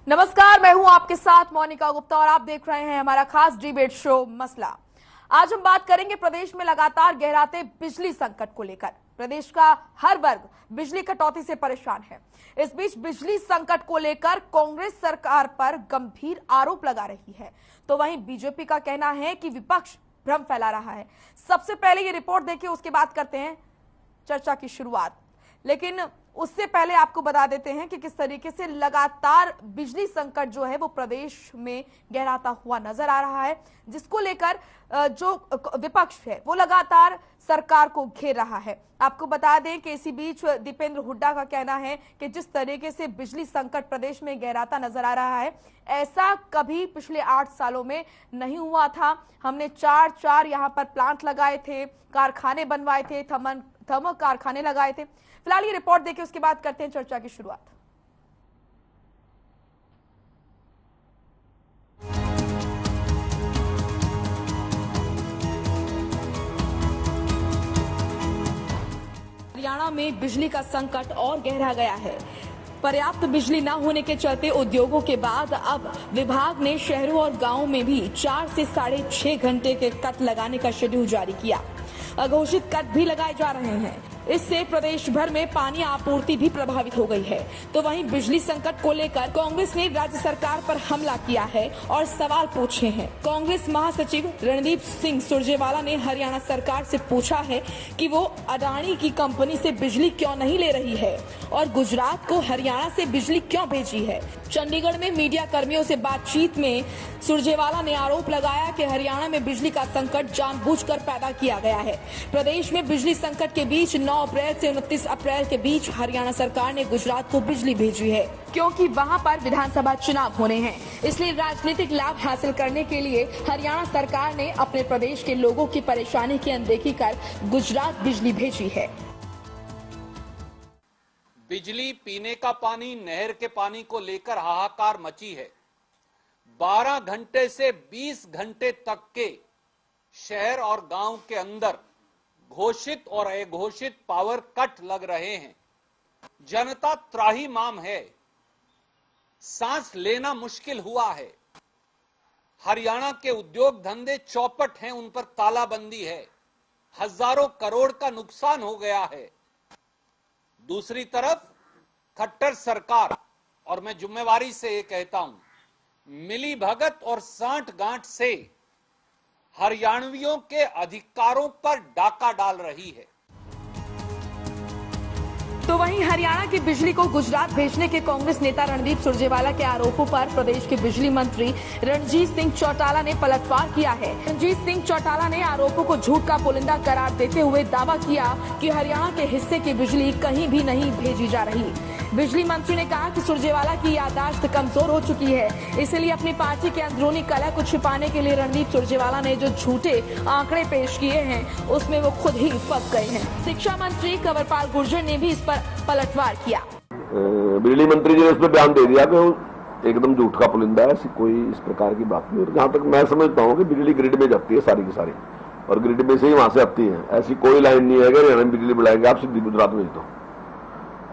नमस्कार, मैं हूं आपके साथ मोनिका गुप्ता और आप देख रहे हैं हमारा खास डिबेट शो मसला। आज हम बात करेंगे प्रदेश में लगातार गहराते बिजली संकट को लेकर। प्रदेश का हर वर्ग बिजली कटौती से परेशान है। इस बीच बिजली संकट को लेकर कांग्रेस सरकार पर गंभीर आरोप लगा रही है, तो वहीं बीजेपी का कहना है कि विपक्ष भ्रम फैला रहा है। सबसे पहले ये रिपोर्ट देखिए, उसके बाद करते हैं चर्चा की शुरुआत। लेकिन उससे पहले आपको बता देते हैं कि किस तरीके से लगातार बिजली संकट जो है वो प्रदेश में गहराता हुआ नजर आ रहा है, जिसको लेकर जो विपक्ष है वो लगातार सरकार को घेर रहा है। आपको बता दें कि इसी बीच दीपेंद्र हुड्डा का कहना है कि जिस तरीके से बिजली संकट प्रदेश में गहराता नजर आ रहा है, ऐसा कभी पिछले 8 सालों में नहीं हुआ था। हमने चार यहाँ पर प्लांट लगाए थे, कारखाने बनवाए थे, थर्मल कारखाने लगाए थे। फिलहाल ये रिपोर्ट देखिए, उसके बाद करते हैं चर्चा की शुरुआत। हरियाणा में बिजली का संकट और गहरा गया है। पर्याप्त बिजली न होने के चलते उद्योगों के बाद अब विभाग ने शहरों और गांवों में भी 4 से 6.5 घंटे के कट लगाने का शेड्यूल जारी किया। अघोषित कट भी लगाए जा रहे हैं। इससे प्रदेश भर में पानी आपूर्ति भी प्रभावित हो गई है। तो वहीं बिजली संकट को लेकर कांग्रेस ने राज्य सरकार पर हमला किया है और सवाल पूछे हैं। कांग्रेस महासचिव रणदीप सिंह सुरजेवाला ने हरियाणा सरकार से पूछा है कि वो अडानी की कंपनी से बिजली क्यों नहीं ले रही है और गुजरात को हरियाणा से बिजली क्यों भेजी है। चंडीगढ़ में मीडिया कर्मियों से बातचीत में सुरजेवाला ने आरोप लगाया कि हरियाणा में बिजली का संकट जानबूझकर पैदा किया गया है। प्रदेश में बिजली संकट के बीच 9 अप्रैल से 29 अप्रैल के बीच हरियाणा सरकार ने गुजरात को बिजली भेजी है, क्योंकि वहां पर विधानसभा चुनाव होने हैं। इसलिए राजनीतिक लाभ हासिल करने के लिए हरियाणा सरकार ने अपने प्रदेश के लोगों की परेशानी की अनदेखी कर गुजरात बिजली भेजी है। बिजली, पीने का पानी, नहर के पानी को लेकर हाहाकार मची है। 12 घंटे से 20 घंटे तक के शहर और गांव के अंदर घोषित और अघोषित पावर कट लग रहे हैं। जनता त्राहिमाम है, सांस लेना मुश्किल हुआ है। हरियाणा के उद्योग धंधे चौपट हैं, उन पर तालाबंदी है। हजारों करोड़ का नुकसान हो गया है। दूसरी तरफ खट्टर सरकार, और मैं जिम्मेवारी से ये कहता हूं, मिली भगत और सांठ-गांठ से हरियाणवियों के अधिकारों पर डाका डाल रही है। तो वहीं हरियाणा की बिजली को गुजरात भेजने के कांग्रेस नेता रणदीप सुरजेवाला के आरोपों पर प्रदेश के बिजली मंत्री रणजीत सिंह चौटाला ने पलटवार किया है। रणजीत सिंह चौटाला ने आरोपों को झूठ का पुलिंदा करार देते हुए दावा किया कि हरियाणा के हिस्से की बिजली कहीं भी नहीं भेजी जा रही। बिजली मंत्री ने कहा कि सुरजेवाला की याददाश्त कमजोर हो चुकी है, इसलिए अपनी पार्टी के अंदरूनी कलह को छिपाने के लिए रणदीप सुरजेवाला ने जो झूठे आंकड़े पेश किए हैं उसमें वो खुद ही फंस गए हैं। शिक्षा मंत्री कंवरपाल गुर्जर ने भी इस पर पलटवार किया। बिजली मंत्री जी ने उसमें बयान दे दिया कि वो एकदम झूठ का पुलिंदा है, ऐसी कोई इस प्रकार की बात नहीं। और जहां तक मैं समझता हूँ कि बिजली ग्रिड में जाती है सारी की सारी, और ग्रिड में से ही वहां से आती है। ऐसी कोई लाइन नहीं है कि हरियाणा में बिजली बढ़ाएंगे आप सीधी गुजरात भेज दो,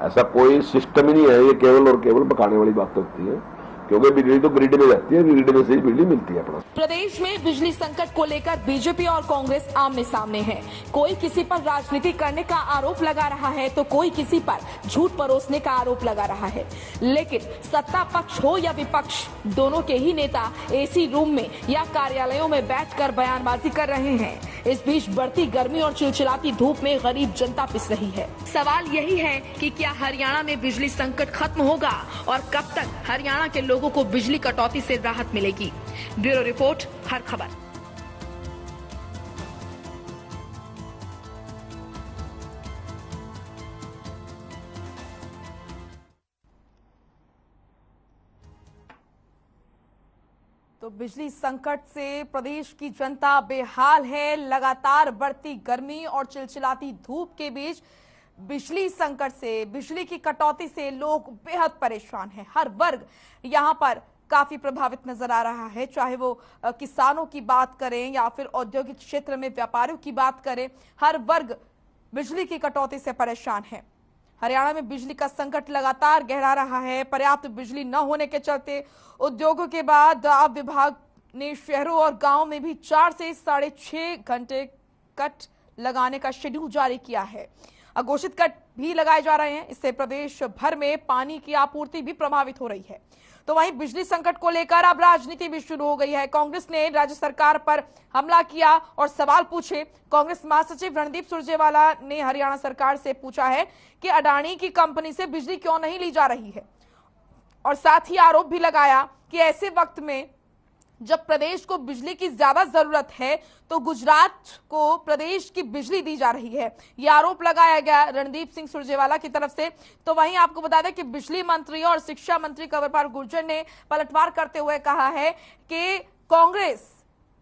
ऐसा कोई सिस्टम ही नहीं है। ये केवल और केवल बकाने वाली बात होती है, क्योंकि बिजली तो ग्रिड में जाती है, ग्रिड में से ही बिजली मिलती है। अपना प्रदेश में बिजली संकट को लेकर बीजेपी और कांग्रेस आमने सामने है। कोई किसी पर राजनीति करने का आरोप लगा रहा है तो कोई किसी पर झूठ परोसने का आरोप लगा रहा है। लेकिन सत्ता पक्ष हो या विपक्ष, दोनों के ही नेता एसी रूम में या कार्यालयों में बैठकर बयानबाजी कर रहे हैं। इस बीच बढ़ती गर्मी और चिलचिलाती धूप में गरीब जनता पिस रही है। सवाल यही है कि क्या हरियाणा में बिजली संकट खत्म होगा और कब तक हरियाणा के लोगों को बिजली कटौती से राहत मिलेगी। ब्यूरो रिपोर्ट, हर खबर। तो बिजली संकट से प्रदेश की जनता बेहाल है। लगातार बढ़ती गर्मी और चिलचिलाती धूप के बीच बिजली संकट से, बिजली की कटौती से लोग बेहद परेशान हैं। हर वर्ग यहां पर काफी प्रभावित नजर आ रहा है, चाहे वो किसानों की बात करें या फिर औद्योगिक क्षेत्र में व्यापारियों की बात करें। हर वर्ग बिजली की कटौती से परेशान है। हरियाणा में बिजली का संकट लगातार गहरा रहा है। पर्याप्त बिजली न होने के चलते उद्योगों के बाद अब विभाग ने शहरों और गांवों में भी 4 से 6.5 घंटे कट लगाने का शेड्यूल जारी किया है। अघोषित कट भी लगाए जा रहे हैं। इससे प्रदेश भर में पानी की आपूर्ति भी प्रभावित हो रही है। तो वहीं बिजली संकट को लेकर अब राजनीति भी शुरू हो गई है। कांग्रेस ने राज्य सरकार पर हमला किया और सवाल पूछे। कांग्रेस महासचिव रणदीप सुरजेवाला ने हरियाणा सरकार से पूछा है कि अडानी की कंपनी से बिजली क्यों नहीं ली जा रही है, और साथ ही आरोप भी लगाया कि ऐसे वक्त में जब प्रदेश को बिजली की ज्यादा जरूरत है तो गुजरात को प्रदेश की बिजली दी जा रही है। यह आरोप लगाया गया रणदीप सिंह सुरजेवाला की तरफ से। तो वहीं आपको बता दें कि बिजली मंत्री और शिक्षा मंत्री कंवरपाल गुर्जर ने पलटवार करते हुए कहा है कि कांग्रेस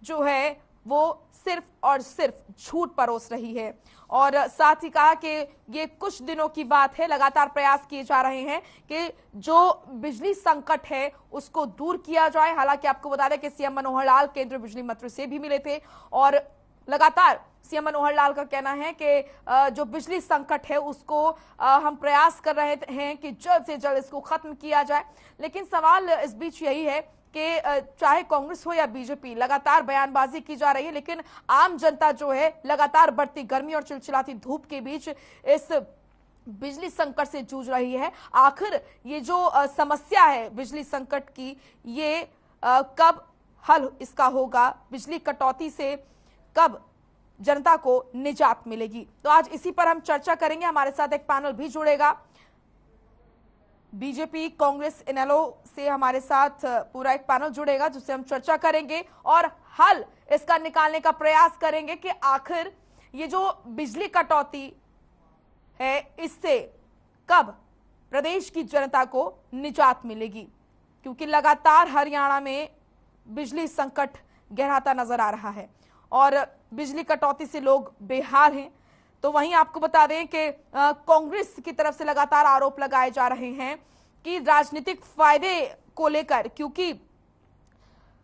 जो है वो सिर्फ और सिर्फ झूठ परोस रही है, और साथ ही कहा कि ये कुछ दिनों की बात है, लगातार प्रयास किए जा रहे हैं कि जो बिजली संकट है उसको दूर किया जाए। हालांकि आपको बता दें कि सीएम मनोहर लाल केंद्रीय बिजली मंत्री से भी मिले थे और लगातार सीएम मनोहर लाल का कहना है कि जो बिजली संकट है उसको हम प्रयास कर रहे हैं कि जल्द से जल्द इसको खत्म किया जाए। लेकिन सवाल इस बीच यही है कि चाहे कांग्रेस हो या बीजेपी, लगातार बयानबाजी की जा रही है, लेकिन आम जनता जो है लगातार बढ़ती गर्मी और चिलचिलाती धूप के बीच इस बिजली संकट से जूझ रही है। आखिर ये जो समस्या है बिजली संकट की, ये कब हल इसका होगा, बिजली कटौती से कब जनता को निजात मिलेगी? तो आज इसी पर हम चर्चा करेंगे। हमारे साथ एक पैनल भी जुड़ेगा। बीजेपी, कांग्रेस, इनेलो से हमारे साथ पूरा एक पैनल जुड़ेगा जिससे हम चर्चा करेंगे और हल इसका निकालने का प्रयास करेंगे कि आखिर ये जो बिजली कटौती है इससे कब प्रदेश की जनता को निजात मिलेगी, क्योंकि लगातार हरियाणा में बिजली संकट गहराता नजर आ रहा है और बिजली कटौती से लोग बेहाल हैं। तो वहीं आपको बता दें कि कांग्रेस की तरफ से लगातार आरोप लगाए जा रहे हैं कि राजनीतिक फायदे को लेकर, क्योंकि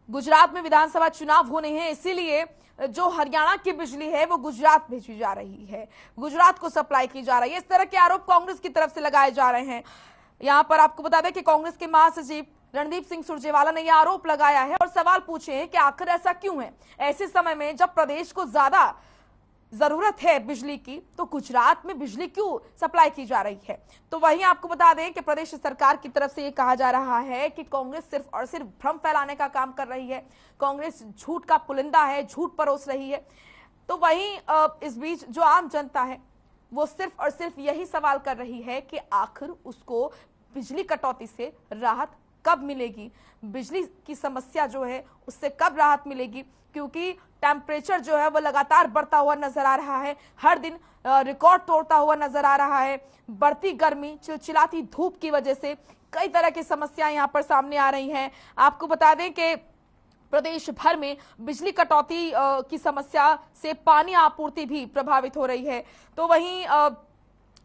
गुजरात में विधानसभा चुनाव होने हैं, इसीलिए जो हरियाणा की बिजली है वो गुजरात भेजी जा रही है, गुजरात को सप्लाई की जा रही है। इस तरह के आरोप कांग्रेस की तरफ से लगाए जा रहे हैं। यहां पर आपको बता दें कि कांग्रेस के महासचिव रणदीप सिंह सुरजेवाला ने यह आरोप लगाया है और सवाल पूछे हैं कि आखिर ऐसा क्यों है, ऐसे समय में जब प्रदेश को ज्यादा जरूरत है बिजली की तो गुजरात में बिजली क्यों सप्लाई की जा रही है। तो वहीं आपको बता दें कि प्रदेश सरकार की तरफ से ये कहा जा रहा है कि कांग्रेस सिर्फ और सिर्फ भ्रम फैलाने का काम कर रही है, कांग्रेस झूठ का पुलिंदा है, झूठ परोस रही है। तो वहीं इस बीच जो आम जनता है वो सिर्फ और सिर्फ यही सवाल कर रही है कि आखिर उसको बिजली कटौती से राहत कब मिलेगी, बिजली की समस्या जो है उससे कब राहत मिलेगी, क्योंकि टेम्परेचर जो है वो लगातार बढ़ता हुआ नजर आ रहा है, हर दिन रिकॉर्ड तोड़ता हुआ नजर आ रहा है। बढ़ती गर्मी, चिलचिलाती धूप की वजह से कई तरह की समस्याएं यहां पर सामने आ रही हैं। आपको बता दें कि प्रदेश भर में बिजली कटौती की समस्या से पानी आपूर्ति भी प्रभावित हो रही है। तो वहीं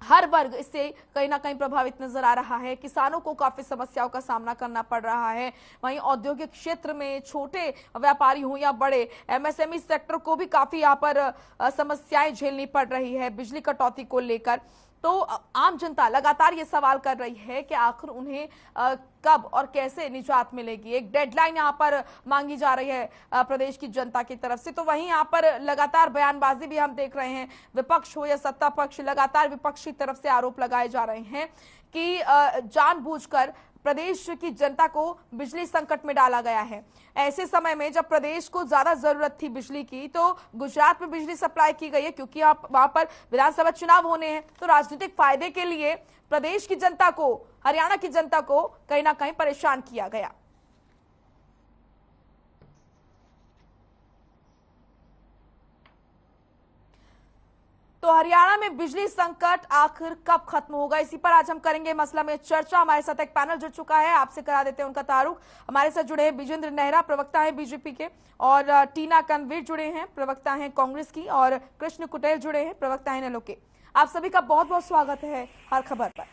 हर वर्ग इससे कहीं ना कहीं प्रभावित नजर आ रहा है। किसानों को काफी समस्याओं का सामना करना पड़ रहा है। वहीं औद्योगिक क्षेत्र में छोटे व्यापारी हों या बड़े, एमएसएमई सेक्टर को भी काफी यहाँ पर समस्याएं झेलनी पड़ रही है बिजली कटौती को लेकर। तो आम जनता लगातार ये सवाल कर रही है कि आखिर उन्हें कब और कैसे निजात मिलेगी। एक डेडलाइन यहाँ पर मांगी जा रही है प्रदेश की जनता की तरफ से। तो वहीं यहाँ पर लगातार बयानबाजी भी हम देख रहे हैं, विपक्ष हो या सत्ता पक्ष, लगातार विपक्ष की तरफ से आरोप लगाए जा रहे हैं कि जानबूझकर प्रदेश की जनता को बिजली संकट में डाला गया है। ऐसे समय में जब प्रदेश को ज्यादा जरूरत थी बिजली की तो गुजरात में बिजली सप्लाई की गई है, क्योंकि वहां पर विधानसभा चुनाव होने हैं। तो राजनीतिक फायदे के लिए प्रदेश की जनता को, हरियाणा की जनता को कहीं ना कहीं परेशान किया गया। तो हरियाणा में बिजली संकट आखिर कब खत्म होगा, इसी पर आज हम करेंगे मसला में चर्चा। हमारे साथ एक पैनल जुड़ चुका है, आपसे करा देते हैं उनका तारुफ। हमारे साथ जुड़े हैं विजेंद्र नेहरा, प्रवक्ता हैं बीजेपी के, और टीना कनवीर जुड़े हैं, प्रवक्ता हैं कांग्रेस की, और कृष्ण कुटेल जुड़े हैं, प्रवक्ता हैं इनेलो के। आप सभी का बहुत बहुत स्वागत है हर खबर पर।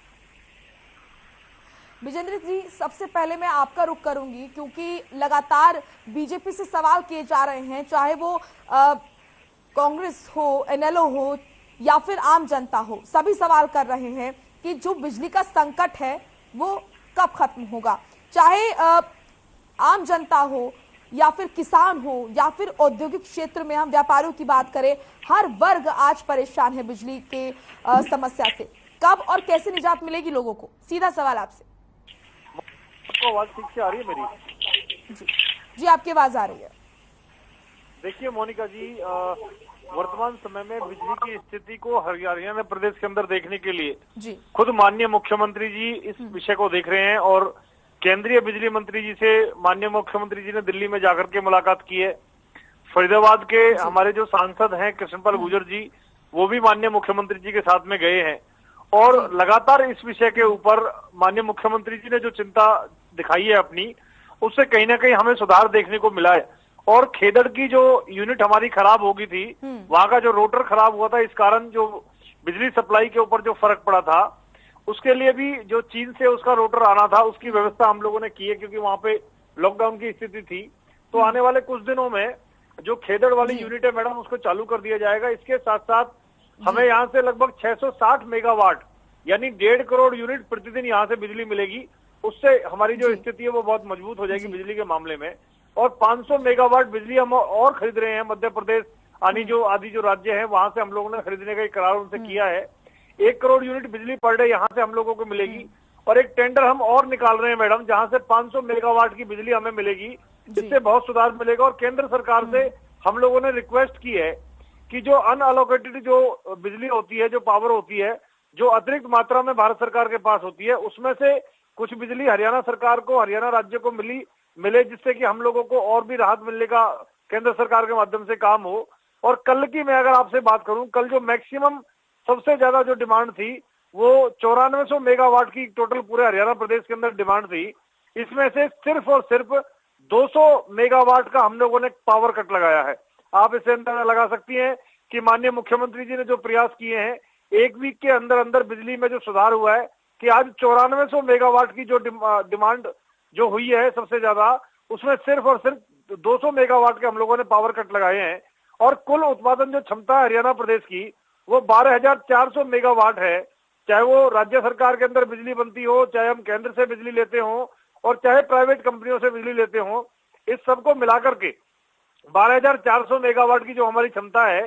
विजेंद्र जी, सबसे पहले मैं आपका रुख करूंगी, क्योंकि लगातार बीजेपी से सवाल किए जा रहे हैं, चाहे वो कांग्रेस हो, इनेलो हो या फिर आम जनता हो, सभी सवाल कर रहे हैं कि जो बिजली का संकट है वो कब खत्म होगा, चाहे आम जनता हो या फिर किसान हो या फिर औद्योगिक क्षेत्र में हम व्यापारियों की बात करें, हर वर्ग आज परेशान है बिजली के समस्या से। कब और कैसे निजात मिलेगी लोगों को? सीधा सवाल आपसे। आपको आवाज ठीक से आ रही है मेरी? जी आपकी आवाज आ रही है। देखिए मोनिका जी, वर्तमान समय में बिजली की स्थिति को हरियाणा प्रदेश के अंदर देखने के लिए जी खुद माननीय मुख्यमंत्री जी इस विषय को देख रहे हैं और केंद्रीय बिजली मंत्री जी से माननीय मुख्यमंत्री जी ने दिल्ली में जाकर के मुलाकात की है। फरीदाबाद के हमारे जो सांसद हैं कृष्णपाल गुर्जर जी, वो भी माननीय मुख्यमंत्री जी के साथ में गए हैं और लगातार इस विषय के ऊपर माननीय मुख्यमंत्री जी ने जो चिंता दिखाई है अपनी, उससे कहीं ना कहीं हमें सुधार देखने को मिला है। और खेदड़ की जो यूनिट हमारी खराब हो गई थी, वहां का जो रोटर खराब हुआ था, इस कारण जो बिजली सप्लाई के ऊपर जो फर्क पड़ा था, उसके लिए भी जो चीन से उसका रोटर आना था उसकी व्यवस्था हम लोगों ने की है, क्योंकि वहां पे लॉकडाउन की स्थिति थी। तो आने वाले कुछ दिनों में जो खेदड़ वाली यूनिट है मैडम, उसको चालू कर दिया जाएगा। इसके साथ साथ हमें यहाँ से लगभग 660 मेगावाट यानी 1.5 करोड़ यूनिट प्रतिदिन यहाँ से बिजली मिलेगी। उससे हमारी जो स्थिति है वो बहुत मजबूत हो जाएगी बिजली के मामले में। और 500 मेगावाट बिजली हम और खरीद रहे हैं मध्य प्रदेश आदि जो राज्य हैं, वहां से हम लोगों ने खरीदने का एक करार उनसे किया है। 1 करोड़ यूनिट बिजली पर डे यहाँ से हम लोगों को मिलेगी। और एक टेंडर हम और निकाल रहे हैं मैडम, जहां से 500 मेगावाट की बिजली हमें मिलेगी। इससे बहुत सुधार मिलेगा। और केंद्र सरकार से हम लोगों ने रिक्वेस्ट की है कि जो अनअलोकेटेड जो बिजली होती है, जो पावर होती है, जो अतिरिक्त मात्रा में भारत सरकार के पास होती है, उसमें से कुछ बिजली हरियाणा सरकार को, हरियाणा राज्य को मिले, जिससे कि हम लोगों को और भी राहत मिलने का केंद्र सरकार के माध्यम से काम हो। और कल की मैं अगर आपसे बात करूं, कल जो मैक्सिमम सबसे ज्यादा जो डिमांड थी वो 9400 मेगावाट की टोटल पूरे हरियाणा प्रदेश के अंदर डिमांड थी। इसमें से सिर्फ और सिर्फ 200 मेगावाट का हम लोगों ने पावर कट लगाया है। आप इसे अंदाजा लगा सकती हैं कि माननीय मुख्यमंत्री जी ने जो प्रयास किए हैं, एक वीक के अंदर अंदर बिजली में जो सुधार हुआ है कि आज 9400 मेगावाट की जो डिमांड जो हुई है सबसे ज्यादा, उसमें सिर्फ और सिर्फ 200 मेगावाट के हम लोगों ने पावर कट लगाए हैं। और कुल उत्पादन जो क्षमता है हरियाणा प्रदेश की वो 12,400 मेगावाट है। चाहे वो राज्य सरकार के अंदर बिजली बनती हो, चाहे हम केंद्र से बिजली लेते हो, और चाहे प्राइवेट कंपनियों से बिजली लेते हो, इस सबको मिलाकर के 12,400 मेगावाट की जो हमारी क्षमता है।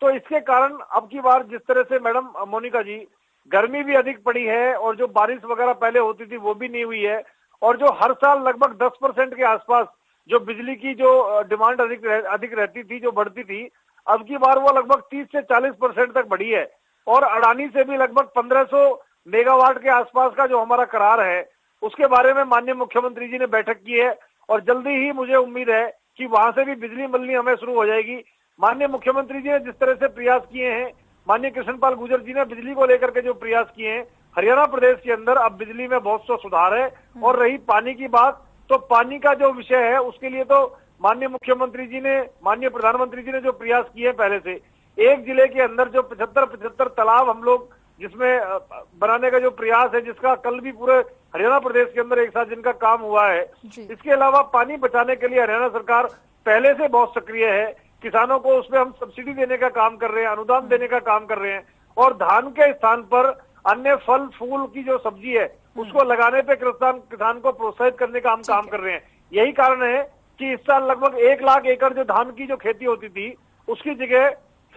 तो इसके कारण अब की बार जिस तरह से मैडम मोनिका जी गर्मी भी अधिक पड़ी है और जो बारिश वगैरह पहले होती थी वो भी नहीं हुई है, और जो हर साल लगभग 10% के आसपास जो बिजली की जो डिमांड अधिक रहती थी, जो बढ़ती थी, अब की बार वो लगभग 30 से 40% तक बढ़ी है। और अडानी से भी लगभग 1500 मेगावाट के आसपास का जो हमारा करार है, उसके बारे में माननीय मुख्यमंत्री जी ने बैठक की है और जल्दी ही मुझे उम्मीद है कि वहां से भी बिजली मिलनी हमें शुरू हो जाएगी। माननीय मुख्यमंत्री जी ने जिस तरह से प्रयास किए हैं, माननीय कृष्णपाल गुर्जर जी ने बिजली को लेकर के जो प्रयास किए हैं, हरियाणा प्रदेश के अंदर अब बिजली में बहुत सा सुधार है। और रही पानी की बात, तो पानी का जो विषय है उसके लिए तो माननीय मुख्यमंत्री जी ने, माननीय प्रधानमंत्री जी ने जो प्रयास किए हैं पहले से, एक जिले के अंदर जो 75 तालाब हम लोग जिसमें बनाने का जो प्रयास है, जिसका कल भी पूरे हरियाणा प्रदेश के अंदर एक साथ जिनका काम हुआ है। इसके अलावा पानी बचाने के लिए हरियाणा सरकार पहले से बहुत सक्रिय है। किसानों को उसमें हम सब्सिडी देने का काम कर रहे हैं, अनुदान देने का काम कर रहे हैं, और धान के स्थान पर अन्य फल फूल की जो सब्जी है उसको लगाने पे किसान को प्रोत्साहित करने का हम काम कर रहे हैं। यही कारण है कि इस साल लगभग 1 लाख एकड़ जो धान की जो खेती होती थी, उसकी जगह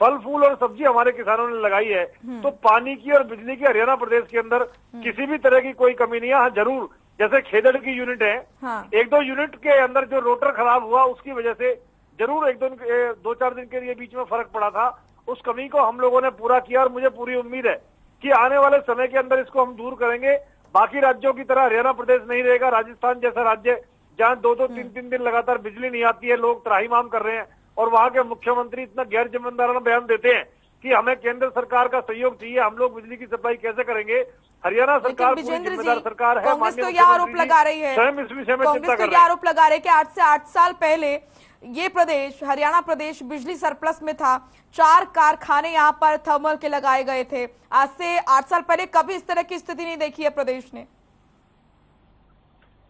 फल फूल और सब्जी हमारे किसानों ने लगाई है। तो पानी की और बिजली की हरियाणा प्रदेश के अंदर किसी भी तरह की कोई कमी नहीं है। हाँ, जरूर जैसे खेदड़ की यूनिट है, एक दो यूनिट के अंदर जो रोटर खराब हुआ उसकी वजह से जरूर 2-4 दिन के लिए बीच में फर्क पड़ा था। उस कमी को हम लोगों ने पूरा किया और मुझे पूरी उम्मीद है कि आने वाले समय के अंदर इसको हम दूर करेंगे। बाकी राज्यों की तरह हरियाणा प्रदेश नहीं रहेगा। राजस्थान जैसा राज्य जहां 2-2, 3-3 दिन लगातार बिजली नहीं आती है, लोग त्राहिमाम कर रहे हैं, और वहां के मुख्यमंत्री इतना गैर जिम्मेदाराना बयान देते हैं कि हमें केंद्र सरकार का सहयोग चाहिए, हम लोग बिजली की सप्लाई कैसे करेंगे। हरियाणा सरकार पूरी जिम्मेदार सरकार है। कांग्रेस तो यह आरोप लगा रही है, स्वयं इस विषय में चिंता कर रही है। आरोप लगा रहे कि 8 से 8 साल पहले ये प्रदेश, हरियाणा प्रदेश बिजली सरप्लस में था। 4 कारखाने यहाँ पर थर्मल के लगाए गए थे। आज से 8 साल पहले कभी इस तरह की स्थिति नहीं देखी है प्रदेश ने।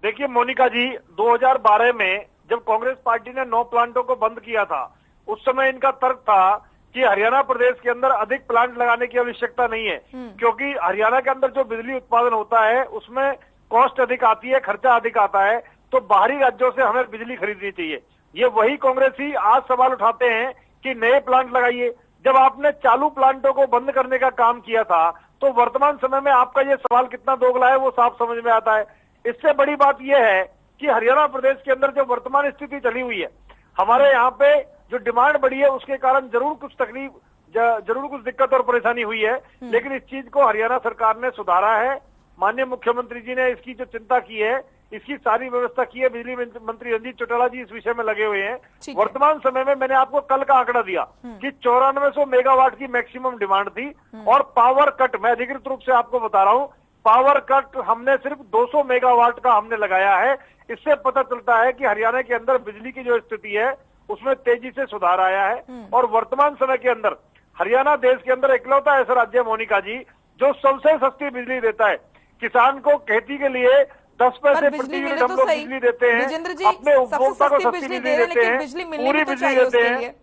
देखिए मोनिका जी, 2012 में जब कांग्रेस पार्टी ने 9 प्लांटों को बंद किया था, उस समय इनका तर्क था कि हरियाणा प्रदेश के अंदर अधिक प्लांट लगाने की आवश्यकता नहीं है, क्योंकि हरियाणा के अंदर जो बिजली उत्पादन होता है उसमें कॉस्ट अधिक आती है, खर्चा अधिक आता है, तो बाहरी राज्यों से हमें बिजली खरीदनी चाहिए। ये वही कांग्रेसी आज सवाल उठाते हैं कि नए प्लांट लगाइए। जब आपने चालू प्लांटों को बंद करने का काम किया था तो वर्तमान समय में आपका ये सवाल कितना दोगला है वो साफ समझ में आता है। इससे बड़ी बात यह है कि हरियाणा प्रदेश के अंदर जो वर्तमान स्थिति चली हुई है, हमारे यहाँ पे जो डिमांड बढ़ी है उसके कारण जरूर कुछ तकलीफ, जरूर कुछ दिक्कत और परेशानी हुई है, लेकिन इस चीज को हरियाणा सरकार ने सुधारा है। माननीय मुख्यमंत्री जी ने इसकी जो चिंता की है, इसकी सारी व्यवस्था की है। बिजली मंत्री रंजीत चौटाला जी इस विषय में लगे हुए हैं। वर्तमान समय में मैंने आपको कल का आंकड़ा दिया कि 9400 मेगावाट की मैक्सिमम डिमांड थी और पावर कट, मैं अधिकृत रूप से आपको बता रहा हूं, पावर कट हमने सिर्फ 200 मेगावाट का हमने लगाया है। इससे पता चलता है कि हरियाणा के अंदर बिजली की जो स्थिति है उसमें तेजी से सुधार आया है। और वर्तमान समय के अंदर हरियाणा देश के अंदर इकलौता ऐसा राज्य है मोनिका जी जो सबसे सस्ती बिजली देता है। किसान को खेती के लिए 10 पैसे प्रति यूनिट हम लोग बिजली देते हैं, अपने उपभोक्ता को सस्ती बिजली देते हैं, पूरी बिजली देते हैं।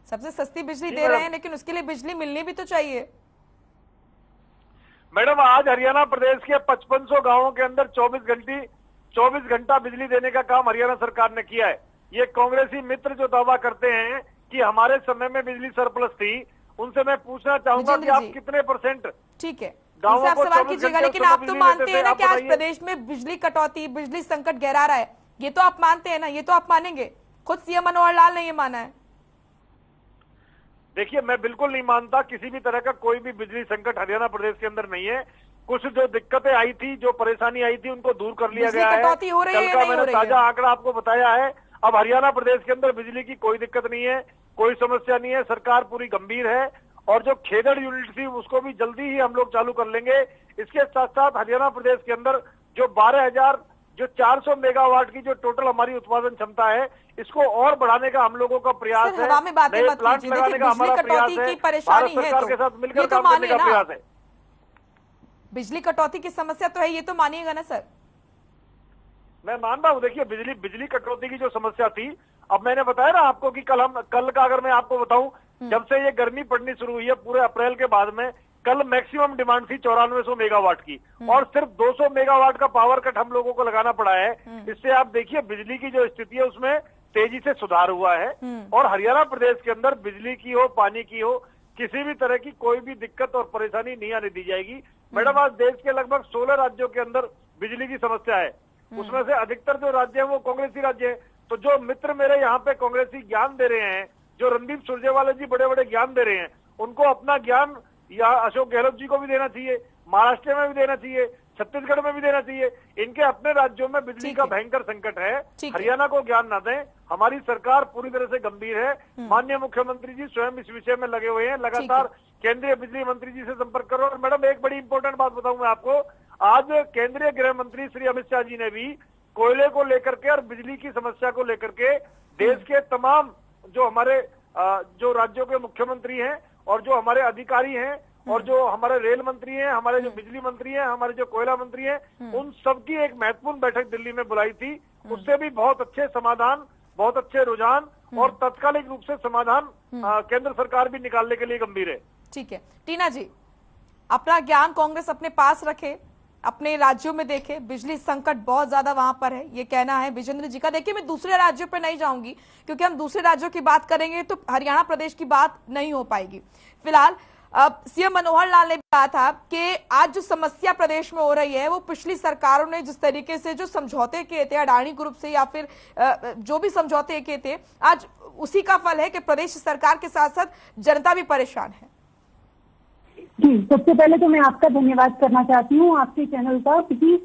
सबसे सस्ती बिजली दे रहे हैं, लेकिन उसके लिए बिजली मिलनी भी तो चाहिए। मैडम, आज हरियाणा प्रदेश के 5500 गांवों के अंदर 24 घंटा बिजली देने का काम हरियाणा सरकार ने किया है। ये कांग्रेसी मित्र जो दावा करते हैं कि हमारे समय में बिजली सरप्लस थी, उनसे मैं पूछना चाहूंगा कि आप कितने %, ठीक है, आप सवाल कीजिएगा, लेकिन आप तो मानते हैं ना कि आज प्रदेश में बिजली कटौती, बिजली संकट गहरा रहा है, ये तो आप मानते हैं ना, ये तो आप मानेंगे। खुद सीएम मनोहर लाल ने ये माना है। देखिए, मैं बिल्कुल नहीं मानता किसी भी तरह का कोई भी बिजली संकट हरियाणा प्रदेश के अंदर नहीं है। कुछ जो दिक्कतें आई थी, जो परेशानी आई थी, उनको दूर कर लिया गया है। कटौती हो रही है, कल का मैंने ताजा आंकड़ा आपको बताया है। अब हरियाणा प्रदेश के अंदर बिजली की कोई दिक्कत नहीं है, कोई समस्या नहीं है। सरकार पूरी गंभीर है और जो खेदड़ यूनिट थी उसको भी जल्दी ही हम लोग चालू कर लेंगे। इसके साथ साथ हरियाणा प्रदेश के अंदर जो 400 मेगावाट की जो टोटल हमारी उत्पादन क्षमता है, इसको और बढ़ाने का हम लोगों का प्रयास है। हवा में बातें मत कीजिए। देखिए, बिजली कटौती की परेशानी है तो ये तो मानिए ना, बिजली कटौती की समस्या तो है, ये तो मानिएगा ना सर। मैं मान रहा हूं। देखिए, बिजली कटौती की जो समस्या थी, अब मैंने बताया ना आपको कि कल का अगर मैं आपको बताऊं, जब से ये गर्मी पड़नी शुरू हुई है पूरे अप्रैल के बाद में, कल मैक्सिमम डिमांड थी 9400 मेगावाट की और सिर्फ 200 मेगावाट का पावर कट हम लोगों को लगाना पड़ा है। इससे आप देखिए बिजली की जो स्थिति है उसमें तेजी से सुधार हुआ है और हरियाणा प्रदेश के अंदर बिजली की हो, पानी की हो, किसी भी तरह की कोई भी दिक्कत और परेशानी नहीं आने दी जाएगी। मैडम, आज देश के लगभग 16 राज्यों के अंदर बिजली की समस्या है, उसमें से अधिकतर जो राज्य है वो कांग्रेसी राज्य है। तो जो मित्र मेरे यहाँ पे कांग्रेसी ज्ञान दे रहे हैं, जो रणदीप सुरजेवाला जी बड़े बड़े ज्ञान दे रहे हैं, उनको अपना ज्ञान या अशोक गहलोत जी को भी देना चाहिए, महाराष्ट्र में भी देना चाहिए, छत्तीसगढ़ में भी देना चाहिए। इनके अपने राज्यों में बिजली का भयंकर संकट है, हरियाणा को ज्ञान ना दें। हमारी सरकार पूरी तरह से गंभीर है। माननीय मुख्यमंत्री जी स्वयं इस विषय में लगे हुए हैं, लगातार केंद्रीय बिजली मंत्री जी से संपर्क करो। और मैडम, एक बड़ी इंपॉर्टेंट बात बताऊं मैं आपको, आज केंद्रीय गृह मंत्री श्री अमित शाह जी ने भी कोयले को लेकर के और बिजली की समस्या को लेकर के देश के तमाम जो हमारे जो राज्यों के मुख्यमंत्री हैं और जो हमारे अधिकारी हैं और जो हमारे रेल मंत्री हैं, हमारे जो बिजली मंत्री हैं, हमारे जो कोयला मंत्री हैं, उन सबकी एक महत्वपूर्ण बैठक दिल्ली में बुलाई थी। उससे भी बहुत अच्छे समाधान, बहुत अच्छे रुझान और तत्कालिक रूप से समाधान केंद्र सरकार भी निकालने के लिए गंभीर है। ठीक है, टीना जी, अपना ज्ञान कांग्रेस अपने पास रखे, अपने राज्यों में देखे, बिजली संकट बहुत ज्यादा वहां पर है, ये कहना है विजेंद्र जी का। देखिए, मैं दूसरे राज्यों पर नहीं जाऊंगी क्योंकि हम दूसरे राज्यों की बात करेंगे तो हरियाणा प्रदेश की बात नहीं हो पाएगी। फिलहाल सीएम मनोहर लाल ने भी कहा था कि आज जो समस्या प्रदेश में हो रही है वो पिछली सरकारों ने जिस तरीके से जो समझौते किए थे अडानी ग्रुप से या फिर जो भी समझौते किए थे, आज उसी का फल है कि प्रदेश सरकार के साथ साथ जनता भी परेशान है। जी, सबसे पहले तो मैं आपका धन्यवाद करना चाहती हूँ, आपके चैनल का, क्योंकि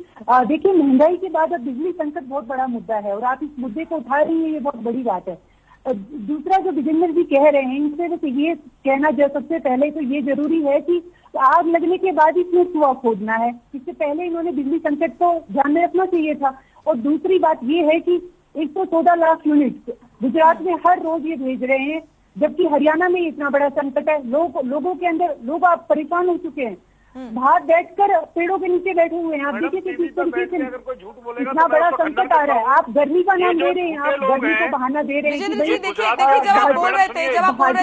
देखिए महंगाई के बाद अब बिजली संकट बहुत बड़ा मुद्दा है और आप इस मुद्दे को उठा रही हैं, ये बहुत बड़ी बात है। दूसरा जो विजेंद्र जी कह रहे हैं, इनसे बस ये कहना जो सबसे पहले तो ये जरूरी है कि आग लगने के बाद इसमें कुआं खोदना है, इससे पहले इन्होंने बिजली संकट को ध्यान में रखना चाहिए था। और दूसरी बात ये है कि 114 लाख यूनिट गुजरात में हर रोज ये भेज रहे हैं, जबकि हरियाणा में इतना बड़ा संकट है। लोगों के अंदर लोग आप परेशान हो चुके हैं। बाहर बैठकर पेड़ों के नीचे बैठे हुए हैं। आप देखिए कि किस तरीके से इतना बड़ा संकट आ रहा है। आप गर्मी का नाम ले रहे हैं, आप गर्मी को बहाना दे रहे हैं। विजेंद्र जी देखिए जब आप बोल रहे थे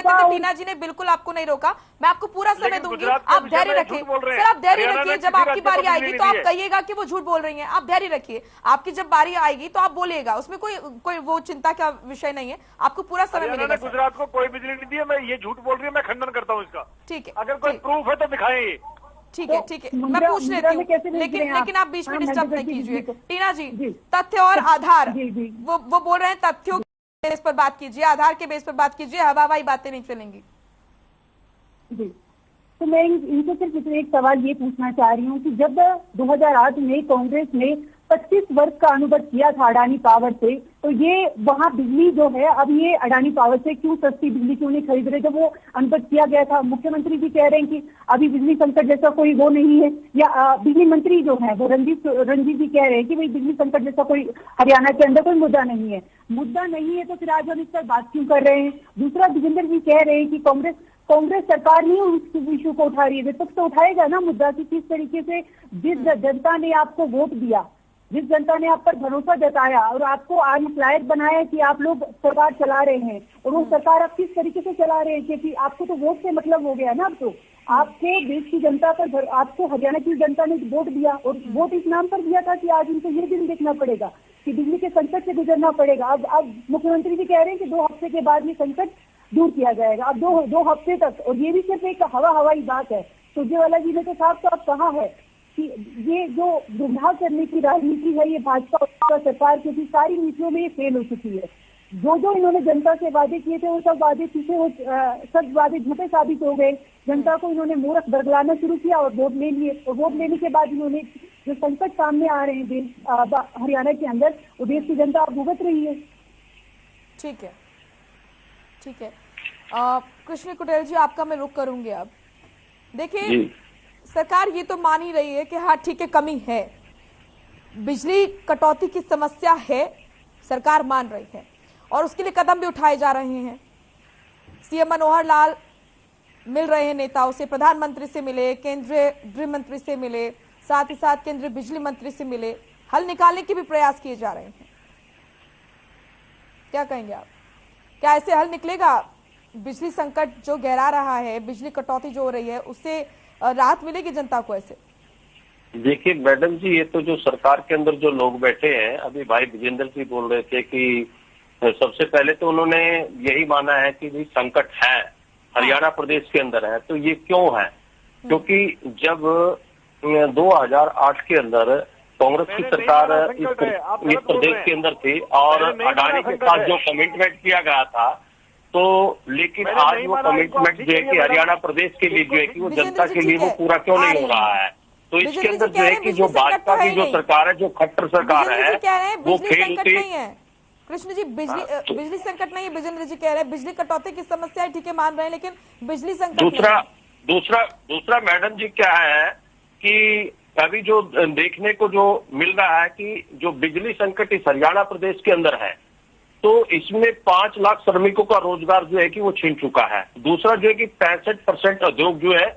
तो टीना जी ने बिल्कुल आपको नहीं रोका। मैं आपको पूरा समय दूंगी, आप धैर्य रखिए सर, आप धैर्य रखिए। जब आपकी बारी आएगी तो आप कहिएगा कि वो झूठ बोल रही हैं, आप धैर्य रखिए। आपकी जब बारी आएगी तो आप बोलिएगा, उसमें कोई वो चिंता का विषय नहीं है। आपको पूरा समय मिलेगा। गुजरात को कोई बिजली नहीं दी है, मैं ये झूठ बोल रही हूँ, मैं खंडन करता हूँ इसका। ठीक है, अगर कोई प्रूफ है तो दिखाएं। ठीक है, ठीक है, मैं पूछ लेती हूँ, लेकिन आप बीच में डिस्टर्ब नहीं कीजिए। टीना जी, तथ्य और आधार, वो बोल रहे हैं तथ्यों के बेस पर बात कीजिए, आधार के बेस पर बात कीजिए, हवाई बातें नहीं चलेंगी। जी, तो मैं इनसे सिर्फ एक सवाल ये पूछना चाह रही हूँ कि जब 2008 में कांग्रेस ने 25 वर्ष का अनुभव किया था अडानी पावर से, तो ये वहाँ बिजली जो है अब ये अडानी पावर से क्यों सस्ती बिजली क्यों नहीं खरीद रहे? जब वो अनुभव किया गया था, मुख्यमंत्री जी कह रहे हैं कि अभी बिजली संकट जैसा कोई वो नहीं है, या बिजली मंत्री जो है वो रणजीत जी कह रहे हैं कि भाई बिजली संकट जैसा कोई हरियाणा के अंदर कोई मुद्दा नहीं है। मुद्दा नहीं है तो फिर आज हम इस पर बात क्यों कर रहे हैं? दूसरा, विजेंद्र जी कह रहे हैं कि कांग्रेस सरकार नहीं उस इशू को उठा रही है। विपक्ष तो उठाएगा ना मुद्दा कि किस तरीके से जिस जनता ने आपको वोट दिया, जिस जनता ने आप पर भरोसा जताया और आपको आज लायक बनाया कि आप लोग सरकार चला रहे हैं, और वो सरकार आप किस तरीके से चला रहे हैं, क्योंकि आपको तो वोट से मतलब हो गया ना। अब तो आपके देश की जनता पर, आपको हरियाणा की जनता ने वोट दिया, और वोट इस नाम पर दिया था कि आज उनको ये दिन देखना पड़ेगा कि बिजली के संकट से गुजरना पड़ेगा। अब मुख्यमंत्री भी कह रहे हैं कि 2 हफ्ते के बाद ये संकट दूर किया जाएगा। अब दो हफ्ते तक, और ये भी सिर्फ एक हवाई बात है। सुरजेवाला जी ने तो साफ साफ कहा है कि ये जो गुमराह करने की राजनीति है ये भाजपा और सरकार की सारी नीतियों में ये फेल हो चुकी है। जो इन्होंने जनता से वादे किए थे वो सब वादे पीछे, वो सब वादे झूठे साबित हो गए। जनता को इन्होंने मूर्ख बरगलाना शुरू किया और वोट ले लिए, और वोट लेने के बाद इन्होंने जो संकट सामने आ रहे हैं हरियाणा के अंदर, वो देश की जनता अब भुगत रही है। ठीक है, ठीक है। कृष्ण कुटेल जी, आपका मैं रुख करूंगी। अब देखिए, सरकार ये तो मान ही रही है कि हाँ ठीक है, कमी है, बिजली कटौती की समस्या है, सरकार मान रही है और उसके लिए कदम भी उठाए जा रहे हैं। सीएम मनोहर लाल मिल रहे हैं नेताओं से, प्रधानमंत्री से मिले, केंद्रीय गृह मंत्री से मिले, साथ ही साथ केंद्रीय बिजली मंत्री से मिले, हल निकालने के भी प्रयास किए जा रहे हैं। क्या कहेंगे आप, क्या ऐसे हल निकलेगा? बिजली संकट जो गहरा रहा है, बिजली कटौती जो हो रही है, उससे राहत मिलेगी जनता को ऐसे? देखिए मैडम जी, ये तो जो सरकार के अंदर जो लोग बैठे हैं, अभी भाई विजेंद्र जी बोल रहे थे कि सबसे पहले तो उन्होंने यही माना है कि भाई संकट है, हरियाणा प्रदेश के अंदर है। तो ये क्यों है? क्योंकि जब 2008 के अंदर कांग्रेस की सरकार इस प्रदेश के अंदर थी और अडानी के साथ जो कमिटमेंट किया गया था, तो लेकिन आज वो कमिटमेंट जो है कि हरियाणा प्रदेश के लिए जो है कि वो जनता के लिए वो पूरा क्यों नहीं हो रहा है? तो इसके अंदर जो है कि जो भाजपा की जो सरकार है, जो खट्टर सरकार है, वो फेल होती है। कृष्ण जी, बिजली संकट नहीं है, विजेंद्र जी कह रहे हैं बिजली कटौती की समस्या है, ठीक है मान रहे हैं, लेकिन बिजली संकट दूसरा मैडम जी क्या है कि अभी जो देखने को जो मिल रहा है कि जो बिजली संकट इस हरियाणा प्रदेश के अंदर है, तो इसमें 5 लाख श्रमिकों का रोजगार जो है कि वो छीन चुका है। दूसरा जो है कि 65% उद्योग जो है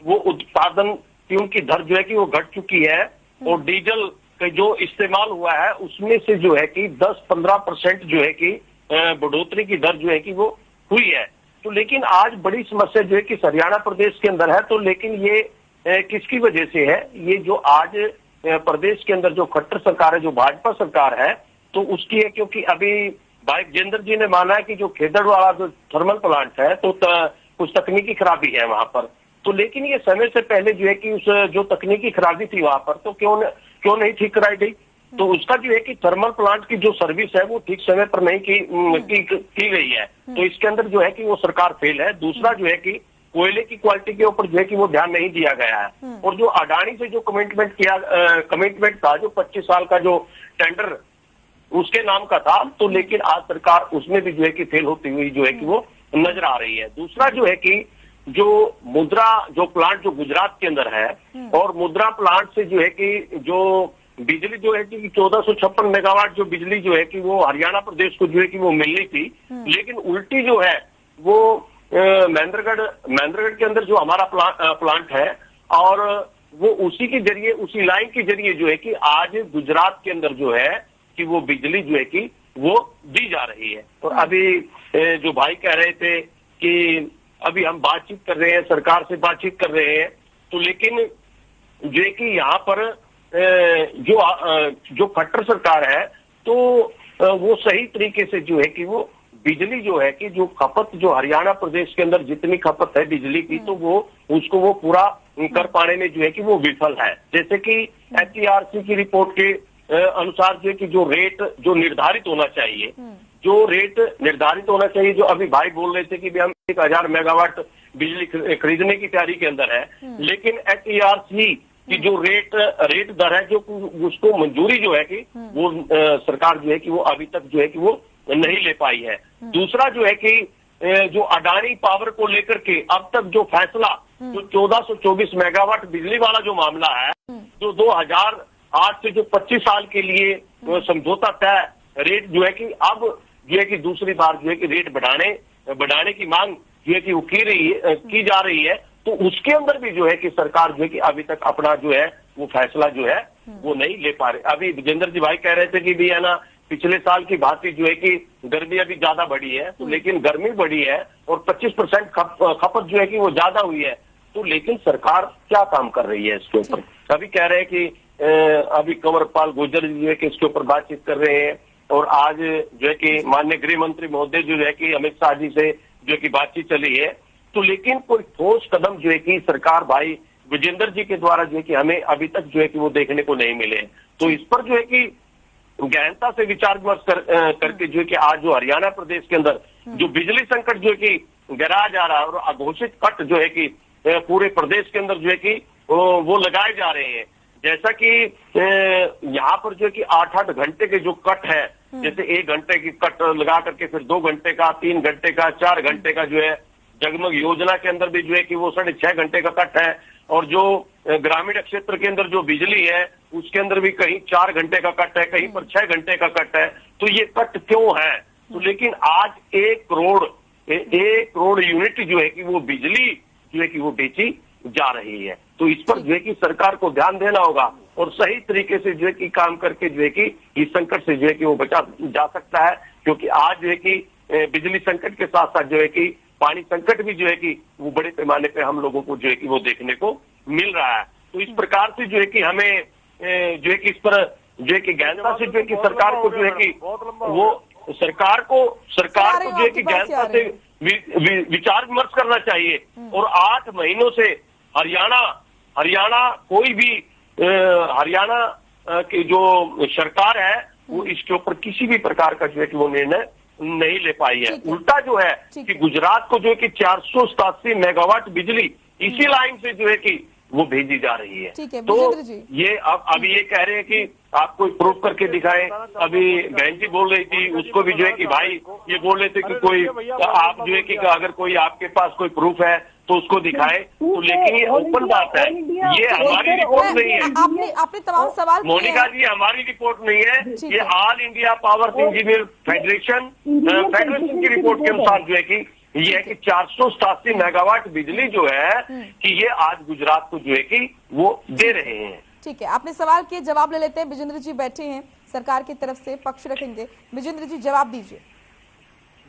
वो उत्पादन की उनकी दर जो है कि वो घट चुकी है, और डीजल का जो इस्तेमाल हुआ है उसमें से जो है कि 10-15% जो है कि बढ़ोतरी की दर जो है कि वो हुई है। तो लेकिन आज बड़ी समस्या जो है कि हरियाणा प्रदेश के अंदर है, तो लेकिन ये किसकी वजह से है? ये जो आज प्रदेश के अंदर जो खट्टर सरकार है, जो भाजपा सरकार है, तो उसकी है। क्योंकि अभी भाई विजेंद्र जी ने माना है कि जो खेदड़ वाला जो थर्मल प्लांट है, तो कुछ तकनीकी खराबी है वहां पर, तो लेकिन ये समय से पहले जो है कि उस जो तकनीकी खराबी थी वहां पर, तो क्यों नहीं ठीक कराई गई? तो उसका जो है कि थर्मल प्लांट की जो सर्विस है वो ठीक समय पर नहीं की गई है। तो इसके अंदर जो है कि वो सरकार फेल है। दूसरा जो है कि कोयले की क्वालिटी के ऊपर जो है कि वो ध्यान नहीं दिया गया है। और जो अडानी से जो कमिटमेंट था, जो 25 साल का जो टेंडर उसके नाम का था, तो लेकिन आज सरकार उसमें भी जो है कि फेल होती हुई जो है कि वो नजर आ रही है। दूसरा जो है कि जो मुद्रा जो प्लांट जो गुजरात के अंदर है, और मुद्रा प्लांट से जो है कि जो बिजली जो है कि 1456 मेगावाट जो बिजली जो है कि वो हरियाणा प्रदेश को जो है कि वो मिलनी थी, लेकिन उल्टी जो है वो महेंद्रगढ़ के अंदर जो हमारा प्लांट है और वो उसी के जरिए, उसी लाइन के जरिए जो है कि आज गुजरात के अंदर जो है कि वो बिजली जो है कि वो दी जा रही है। और अभी जो भाई कह रहे थे कि अभी हम बातचीत कर रहे हैं, सरकार से बातचीत कर रहे हैं, तो लेकिन जो है कि यहाँ पर जो खट्टर सरकार है तो वो सही तरीके से जो है कि वो बिजली जो है कि जो खपत जो हरियाणा प्रदेश के अंदर जितनी खपत है बिजली की, तो वो उसको वो पूरा कर पाने में जो है कि वो विफल है। जैसे कि HERC की रिपोर्ट के अनुसार जो है कि जो रेट जो निर्धारित होना चाहिए, जो रेट निर्धारित होना चाहिए, जो अभी भाई बोल रहे थे कि भी हम 1000 मेगावाट बिजली खरीदने की तैयारी के अंदर है, लेकिन HERC कि जो रेट दर है जो उसको मंजूरी जो है कि वो सरकार जो है कि वो अभी तक जो है कि वो नहीं ले पाई है। दूसरा जो है कि जो अडानी पावर को लेकर के अब तक जो फैसला जो 1424 मेगावाट बिजली वाला जो मामला है, जो 2008 से जो 25 साल के लिए समझौता तय रेट जो है कि अब जो है कि दूसरी बार जो है कि रेट बढ़ाने की मांग जो है कि वो की जा रही है, तो उसके अंदर भी जो है कि सरकार जो है कि अभी तक अपना जो है वो फैसला जो है वो नहीं ले पा रहे। अभी विजेंद्र जी भाई कह रहे थे कि भी है ना पिछले साल की भांति जो है कि गर्मी अभी ज्यादा बढ़ी है, तो लेकिन गर्मी बढ़ी है और 25% खपत जो है कि वो ज्यादा हुई है, तो लेकिन सरकार क्या काम कर रही है इसके ऊपर? अभी कह रहे हैं कि अभी कंवरपाल गुर्जर जो है कि इसके ऊपर बातचीत कर रहे हैं, और आज जो है कि माननीय गृह मंत्री महोदय जो है कि अमित शाह जी से जो है कि बातचीत चली है, तो लेकिन कोई ठोस कदम जो है कि सरकार भाई विजेंद्र जी के द्वारा जो है कि हमें अभी तक जो है कि वो देखने को नहीं मिले। तो इस पर जो है कि गहनता से विचार विमर्श करके जो है कि आज जो हरियाणा प्रदेश के अंदर जो बिजली संकट जो है कि गहराया जा रहा है और अघोषित कट जो है कि पूरे प्रदेश के अंदर जो है कि वो लगाए जा रहे हैं। जैसा कि यहाँ पर जो है कि 8-8 घंटे के जो कट है, जैसे 1 घंटे की कट लगा करके फिर 2 घंटे का, 3 घंटे का, 4 घंटे का जो है जगमग योजना के अंदर भी जो है कि वो 6.5 घंटे का कट है, और जो ग्रामीण क्षेत्र के अंदर जो बिजली है उसके अंदर भी कहीं 4 घंटे का कट है, कहीं पर 6 घंटे का कट है। तो ये कट क्यों है? तो लेकिन आज 1 करोड़ यूनिट जो है कि वो बिजली जो है कि वो बेची जा रही है। तो इस पर जो है कि सरकार को ध्यान देना होगा और सही तरीके से जो है कि काम करके जो है कि इस संकट से जो है कि वो बचा जा सकता है, क्योंकि आज जो है कि बिजली संकट के साथ साथ जो है कि पानी संकट भी जो है कि वो बड़े पैमाने पे हम लोगों को जो है कि वो देखने को मिल रहा है। तो इस प्रकार से जो है कि हमें जो है कि इस पर जो है कि गहनता से जो है कि सरकार को जो है कि वो सरकार को जो है कि गहनता से विचार विमर्श करना चाहिए। और 8 महीनों से हरियाणा कोई भी हरियाणा की जो सरकार है वो इसके ऊपर किसी भी प्रकार का जो है कि वो निर्णय नहीं ले पाई है। उल्टा जो है कि गुजरात को जो है कि 487 मेगावाट बिजली इसी लाइन से जो है कि वो भेजी जा रही है। तो ये अभी ये कह रहे हैं कि आप कोई प्रूफ करके दिखाएं। अभी बहन जी बोल रही थी, उसको भी जो है कि भाई ये बोल रहे थे कि कोई आप जो है कि अगर कोई आपके पास कोई प्रूफ है तो उसको दिखाए। तो लेकिन ये ओपन बात है, ये हमारी रिपोर्ट नहीं है। आपने तमाम सवाल मोनिका जी, हमारी रिपोर्ट नहीं है, ये all India power engineer federation की रिपोर्ट के अनुसार जो है कि ये है कि 487 मेगावाट बिजली जो है कि ये आज गुजरात को जो है कि वो दे रहे हैं। ठीक है, आपने सवाल किए, जवाब ले लेते हैं। विजेंद्र जी बैठे हैं, सरकार की तरफ से पक्ष रखेंगे। विजेंद्र जी जवाब दीजिए।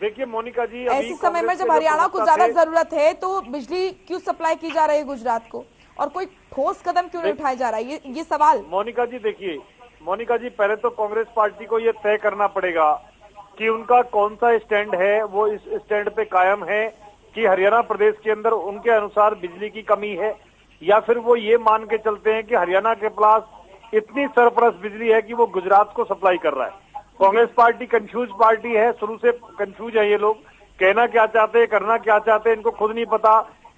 देखिए मोनिका जी, ऐसे समय में जब हरियाणा को ज्यादा जरूरत है तो बिजली क्यों सप्लाई की जा रही है गुजरात को, और कोई ठोस कदम क्यों नहीं उठाया जा रहा है, ये सवाल। मोनिका जी देखिए, मोनिका जी पहले तो कांग्रेस पार्टी को ये तय करना पड़ेगा कि उनका कौन सा स्टैंड है। वो इस स्टैंड पे कायम है कि हरियाणा प्रदेश के अंदर उनके अनुसार बिजली की कमी है, या फिर वो ये मान के चलते हैं कि हरियाणा के पास इतनी सरप्लस बिजली है कि वो गुजरात को सप्लाई कर रहा है। कांग्रेस पार्टी कंफ्यूज पार्टी है, शुरू से कंफ्यूज है ये लोग, कहना क्या चाहते हैं, करना क्या चाहते हैं इनको खुद नहीं पता।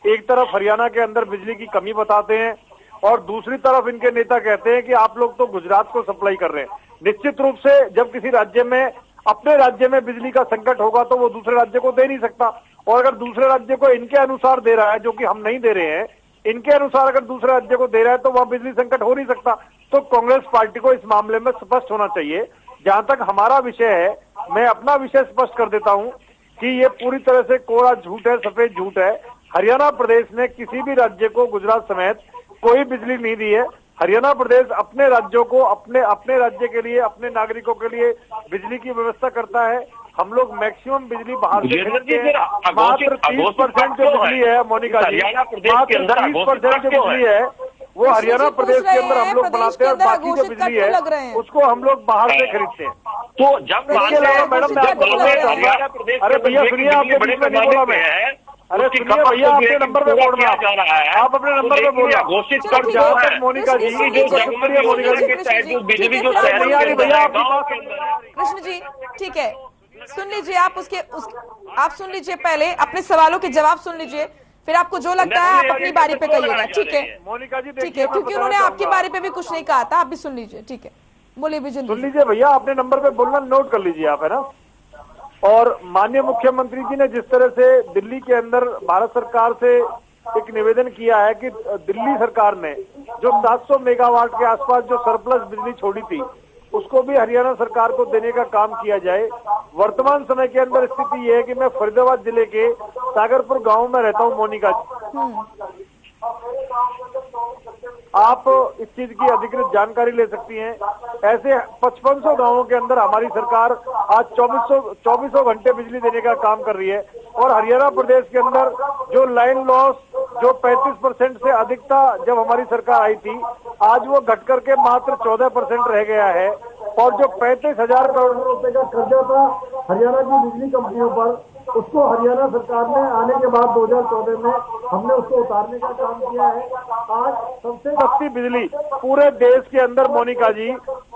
एक तरफ हरियाणा के अंदर बिजली की कमी बताते हैं और दूसरी तरफ इनके नेता कहते हैं कि आप लोग तो गुजरात को सप्लाई कर रहे हैं। निश्चित रूप से जब किसी राज्य में अपने राज्य में बिजली का संकट होगा तो वो दूसरे राज्य को दे नहीं सकता, और अगर दूसरे राज्य को इनके अनुसार दे रहा है, जो कि हम नहीं दे रहे हैं, इनके अनुसार अगर दूसरे राज्य को दे रहा है तो वह बिजली संकट हो नहीं सकता। तो कांग्रेस पार्टी को इस मामले में स्पष्ट होना चाहिए। जहां तक हमारा विषय है, मैं अपना विषय स्पष्ट कर देता हूं कि ये पूरी तरह से कोरा झूठ है, सफेद झूठ है। हरियाणा प्रदेश ने किसी भी राज्य को गुजरात समेत कोई बिजली नहीं दी है। हरियाणा प्रदेश अपने राज्यों को अपने राज्य के लिए, अपने नागरिकों के लिए बिजली की व्यवस्था करता है। हम लोग मैक्सिमम बिजली बाहर से खरीदते हैं। मात्र 30% जो बिजली है मोनिका जी, मात्र 30% जो बिजली है वो हरियाणा प्रदेश के अंदर हम लोग बनाते हैं और बाकी जो बिजली है उसको हम लोग बाहर से खरीदते हैं। तो जब मैडम हरियाणा प्रदेश, अरे भैया सुनिए, आपके बीच में नहीं बोला मैं। अरे सुनिए भैया, आपके नंबर पे बोल रहा जा रहा है, आप अपने नंबर पे बोल रहा घोषित कर जहाँ तक मोनिका जी, शुक्रिया मोनिका जी, बिजली जो भैया कृष्ण जी ठीक है, सुन लीजिए आप सुन लीजिए, पहले अपने सवालों के जवाब सुन लीजिए, फिर आपको जो लगता है आप अपनी बारी पे कहिएगा। ठीक है मोनिका जी, ठीक है, क्योंकि उन्होंने आपकी बारी पे भी कुछ नहीं कहा था, आप भी सुन लीजिए। ठीक है, बोलिए विजय। सुन लीजिए भैया, अपने नंबर पे बोलना नोट कर लीजिए आप, है ना। और माननीय मुख्यमंत्री जी ने जिस तरह से दिल्ली के अंदर भारत सरकार से एक निवेदन किया है कि दिल्ली सरकार ने जो 700 मेगावाट के आसपास जो सरप्लस बिजली छोड़ी थी उसको भी हरियाणा सरकार को देने का काम किया जाए। वर्तमान समय के अंदर स्थिति ये है कि मैं फरीदाबाद जिले के सागरपुर गांव में रहता हूं मोनिका जी। आप इस चीज की अधिकृत जानकारी ले सकती हैं। ऐसे 5500 गांवों के अंदर हमारी सरकार आज 2400 घंटे बिजली देने का काम कर रही है। और हरियाणा प्रदेश के अंदर जो लाइन लॉस जो 35% से अधिक था जब हमारी सरकार आई थी, आज वो घट करके मात्र 14% रह गया है। और जो 35,000 करोड़ रुपए का कर्जा था हरियाणा की बिजली कंपनियों पर, उसको हरियाणा सरकार ने आने के बाद 2014 में हमने उसको उतारने का काम किया है। आज सबसे सस्ती बिजली पूरे देश के अंदर मोनिका जी,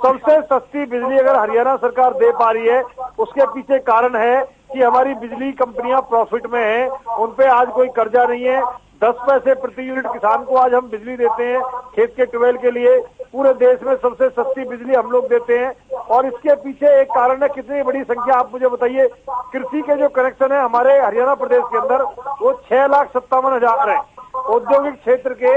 सबसे सस्ती बिजली अगर हरियाणा सरकार दे पा रही है, उसके पीछे कारण है कि हमारी बिजली कंपनियां प्रॉफिट में हैं, उनपे आज कोई कर्जा नहीं है। 10 पैसे प्रति यूनिट किसान को आज हम बिजली देते हैं खेत के ट्यूबवेल के लिए। पूरे देश में सबसे सस्ती बिजली हम लोग देते हैं। और इसके पीछे एक कारण है, कितनी बड़ी संख्या आप मुझे बताइए। कृषि के जो कनेक्शन है हमारे हरियाणा प्रदेश के अंदर वो 6,57,000 है। औद्योगिक क्षेत्र के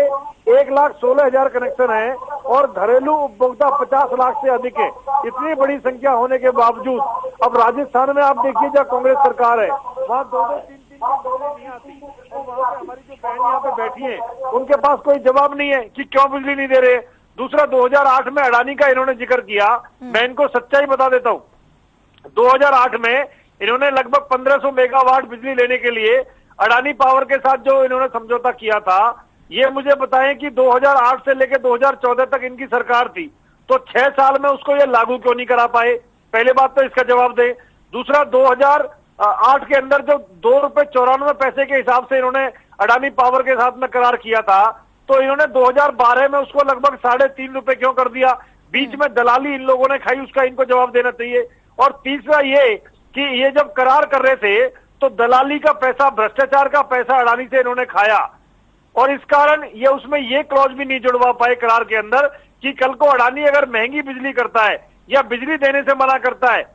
1,16,000 कनेक्शन है और घरेलू उपभोक्ता 50 लाख से अधिक है। इतनी बड़ी संख्या होने के बावजूद अब राजस्थान में आप देखिए जहाँ कांग्रेस सरकार है वहाँ 2-2-3-3 बिजली नहीं आती। और वहाँ पे हमारी जो बहन यहाँ पे बैठी है उनके पास कोई जवाब नहीं है कि क्यों बिजली नहीं दे रहे। दूसरा, 2008 में अडानी का इन्होंने जिक्र किया, मैं इनको सच्चाई बता देता हूँ। 2008 में इन्होंने लगभग 1500 मेगावाट बिजली लेने के लिए अडानी पावर के साथ जो इन्होंने समझौता किया था, ये मुझे बताएं कि 2008 से लेकर 2014 तक इनकी सरकार थी, तो 6 साल में उसको ये लागू क्यों नहीं करा पाए? पहले बात तो इसका जवाब दें। दूसरा, 2008 के अंदर जो ₹2.94 के हिसाब से इन्होंने अडानी पावर के साथ में करार किया था, तो इन्होंने 2012 में उसको लगभग ₹3.5 क्यों कर दिया? बीच में दलाली इन लोगों ने खाई, उसका इनको जवाब देना चाहिए। और तीसरा ये कि ये जब करार कर रहे थे तो दलाली का पैसा, भ्रष्टाचार का पैसा अडानी से इन्होंने खाया और इस कारण ये उसमें ये क्लॉज भी नहीं जुड़वा पाए करार के अंदर कि कल को अडानी अगर महंगी बिजली करता है या बिजली देने से मना करता है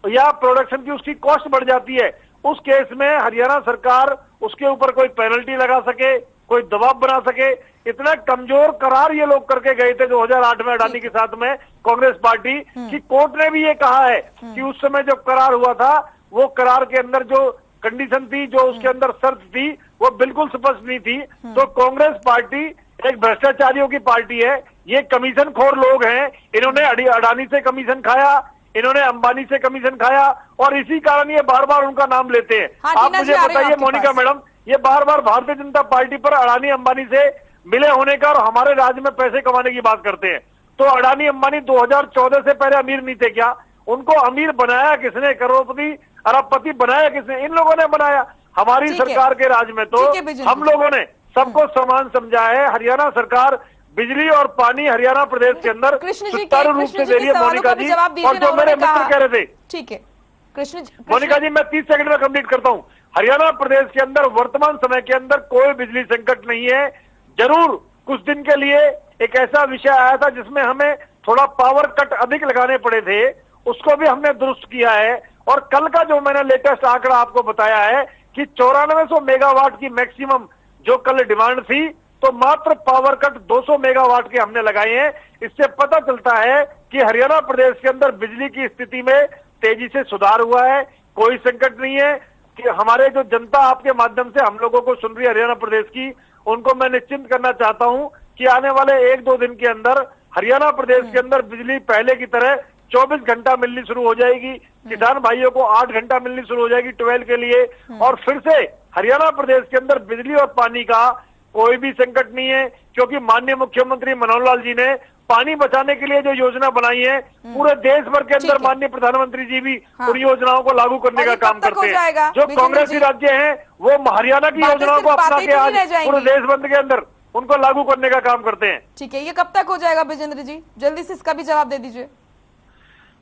या प्रोडक्शन की उसकी कॉस्ट बढ़ जाती है, उस केस में हरियाणा सरकार उसके ऊपर कोई पेनल्टी लगा सके, कोई दबाव बना सके। इतना कमजोर करार ये लोग करके गए थे 2008 में अडानी के साथ में कांग्रेस पार्टी की कोर्ट ने भी ये कहा है कि उस समय जो करार हुआ था वो करार के अंदर जो कंडीशन थी, जो उसके अंदर शर्त थी, वो बिल्कुल स्पष्ट नहीं थी। तो कांग्रेस पार्टी एक भ्रष्टाचारियों की पार्टी है, ये कमीशन खोर लोग हैं। इन्होंने अडानी से कमीशन खाया, इन्होंने अंबानी से कमीशन खाया और इसी कारण ये बार बार उनका नाम लेते हैं। आप मुझे बताइए मोनिका मैडम, ये बार बार भारतीय जनता पार्टी पर अडानी अंबानी से मिले होने का और हमारे राज्य में पैसे कमाने की बात करते हैं। तो अडानी अंबानी 2014 से पहले अमीर नहीं थे क्या? उनको अमीर बनाया किसने? करोड़पति अरबपति बनाया किसने? इन लोगों ने बनाया। हमारी सरकार के राज में तो हम लोगों ने सबको समान समझा है। हरियाणा सरकार बिजली और पानी हरियाणा प्रदेश के अंदर सुचारू रूप से दे रही है मोनिका जी। और जो मेरे मित्र कह रहे थे, ठीक है कृष्ण मोनिका जी, मैं 30 सेकंड में कंप्लीट करता हूं। हरियाणा प्रदेश के अंदर वर्तमान समय के अंदर कोई बिजली संकट नहीं है। जरूर कुछ दिन के लिए एक ऐसा विषय आया था जिसमें हमें थोड़ा पावर कट अधिक लगाने पड़े थे, उसको भी हमने दुरुस्त किया है। और कल का जो मैंने लेटेस्ट आंकड़ा आपको बताया है कि 9400 मेगावाट की मैक्सिमम जो कल डिमांड थी, तो मात्र पावर कट 200 मेगावाट के हमने लगाए हैं। इससे पता चलता है कि हरियाणा प्रदेश के अंदर बिजली की स्थिति में तेजी से सुधार हुआ है, कोई संकट नहीं है। कि हमारे जो जनता आपके माध्यम से हम लोगों को सुन रही है हरियाणा प्रदेश की, उनको मैं निश्चिंत करना चाहता हूं कि आने वाले 1-2 दिन के अंदर हरियाणा प्रदेश के अंदर बिजली पहले की तरह 24 घंटा मिलनी शुरू हो जाएगी, किसान भाइयों को 8 घंटा मिलनी शुरू हो जाएगी ट्वेल्व के लिए, और फिर से हरियाणा प्रदेश के अंदर बिजली और पानी का कोई भी संकट नहीं है, क्योंकि माननीय मुख्यमंत्री मनोहर लाल जी ने पानी बचाने के लिए जो योजना बनाई है पूरे देश भर के अंदर माननीय प्रधानमंत्री जी भी उन योजनाओं को लागू करने का काम करते हैं। जो कांग्रेसी राज्य हैं वो हरियाणा की योजनाओं को अपना के आज पूरे देश भर के अंदर उनको लागू करने का काम करते हैं। ठीक है, ये कब तक हो जाएगा विजेंद्र जी? जल्दी से इसका भी जवाब दे दीजिए।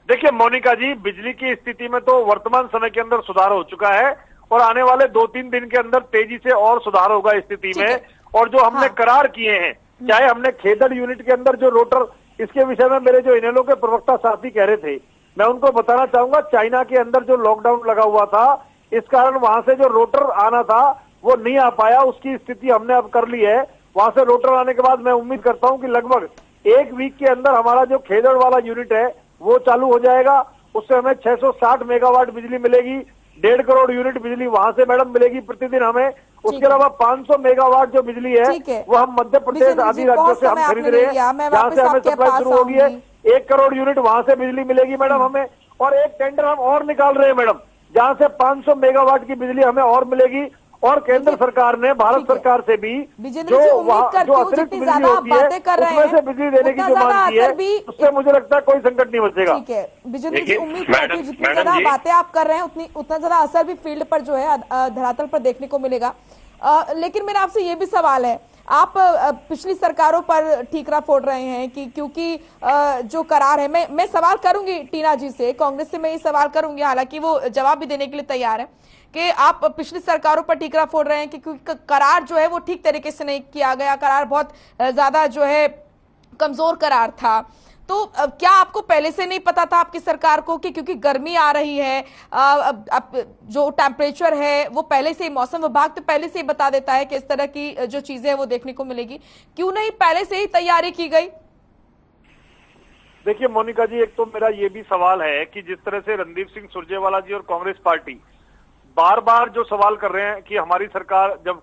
देखिए मोनिका जी, बिजली की स्थिति में तो वर्तमान समय के अंदर सुधार हो चुका है और आने वाले 2-3 दिन के अंदर तेजी से और सुधार होगा स्थिति में। और जो हमने करार किए हैं, चाहे हमने खेदड़ यूनिट के अंदर जो रोटर, इसके विषय में मेरे जो इनेलो के प्रवक्ता साथी कह रहे थे, मैं उनको बताना चाहूंगा, चाइना के अंदर जो लॉकडाउन लगा हुआ था इस कारण वहां से जो रोटर आना था वो नहीं आ पाया, उसकी स्थिति हमने अब कर ली है। वहां से रोटर आने के बाद मैं उम्मीद करता हूं कि लगभग 1 वीक के अंदर हमारा जो खेदड़ वाला यूनिट है वो चालू हो जाएगा। उससे हमें 660 मेगावाट बिजली मिलेगी, 1.5 करोड़ यूनिट बिजली वहां से मैडम मिलेगी प्रतिदिन हमें। उसके अलावा 500 मेगावाट जो बिजली है वो हम मध्य प्रदेश आदि राज्यों से हम खरीद रहे हैं, जहाँ से हमें सप्लाई शुरू होगी है। 1 करोड़ यूनिट वहां से बिजली मिलेगी मैडम हमें, और एक टेंडर हम और निकाल रहे हैं मैडम, जहाँ से 500 मेगावाट की बिजली हमें और मिलेगी। और केंद्र सरकार ने भारत सरकार से भी जो अतिरिक्त बिजली होती है उसमें से बिजली देने की जो मांग की है, उससे मुझे लगता है कोई संकट नहीं बचेगा। ठीक है विजेंद्र जी, उम्मीद करती हूँ जितनी ज्यादा बातें आप कर रहे हैं उतना ज्यादा असर भी फील्ड पर जो है धरातल पर देखने को मिलेगा। लेकिन मेरा आपसे ये भी सवाल है, आप पिछली सरकारों पर ठीकरा फोड़ रहे हैं कि क्योंकि जो करार है, मैं सवाल करूंगी टीना जी से, कांग्रेस से मैं ये सवाल करूंगी, हालांकि वो जवाब भी देने के लिए तैयार है, कि आप पिछली सरकारों पर ठीकरा फोड़ रहे हैं कि क्योंकि करार जो है वो ठीक तरीके से नहीं किया गया, करार बहुत ज्यादा जो है कमजोर करार था। तो क्या आपको पहले से नहीं पता था आपकी सरकार को कि क्योंकि गर्मी आ रही है, जो टेम्परेचर है वो पहले से ही, मौसम विभाग तो पहले से ही बता देता है कि इस तरह की जो चीजें हैं वो देखने को मिलेगी, क्यों नहीं पहले से ही तैयारी की गई? देखिए मोनिका जी, एक तो मेरा ये भी सवाल है कि जिस तरह से रणदीप सिंह सुरजेवाला जी और कांग्रेस पार्टी बार बार जो सवाल कर रहे हैं कि हमारी सरकार, जब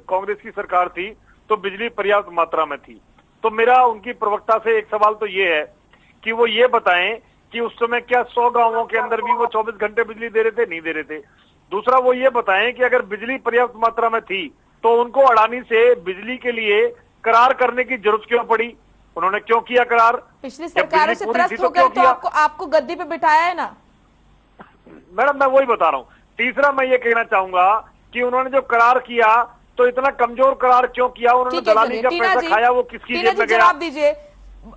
कांग्रेस की सरकार थी तो बिजली पर्याप्त मात्रा में थी, तो मेरा उनकी प्रवक्ता से एक सवाल तो ये है कि वो ये बताएं कि उस समय क्या 100 गांवों के अंदर भी वो 24 घंटे बिजली दे रहे थे? नहीं दे रहे थे। दूसरा वो ये बताएं कि अगर बिजली पर्याप्त मात्रा में थी तो उनको अडानी से बिजली के लिए करार करने की जरूरत क्यों पड़ी? उन्होंने क्यों किया करार? पिछली सरकारों से त्रस्त हो गए तो आपको गद्दी पे बिठाया है ना मैडम, मैं वही बता रहा हूँ। तीसरा मैं ये कहना चाहूंगा कि उन्होंने जो करार किया तो इतना कमजोर करार क्यों किया? उन्होंने दलाली का पैसा खाया, वो किसकी जेब में गया? जवाब दीजिए,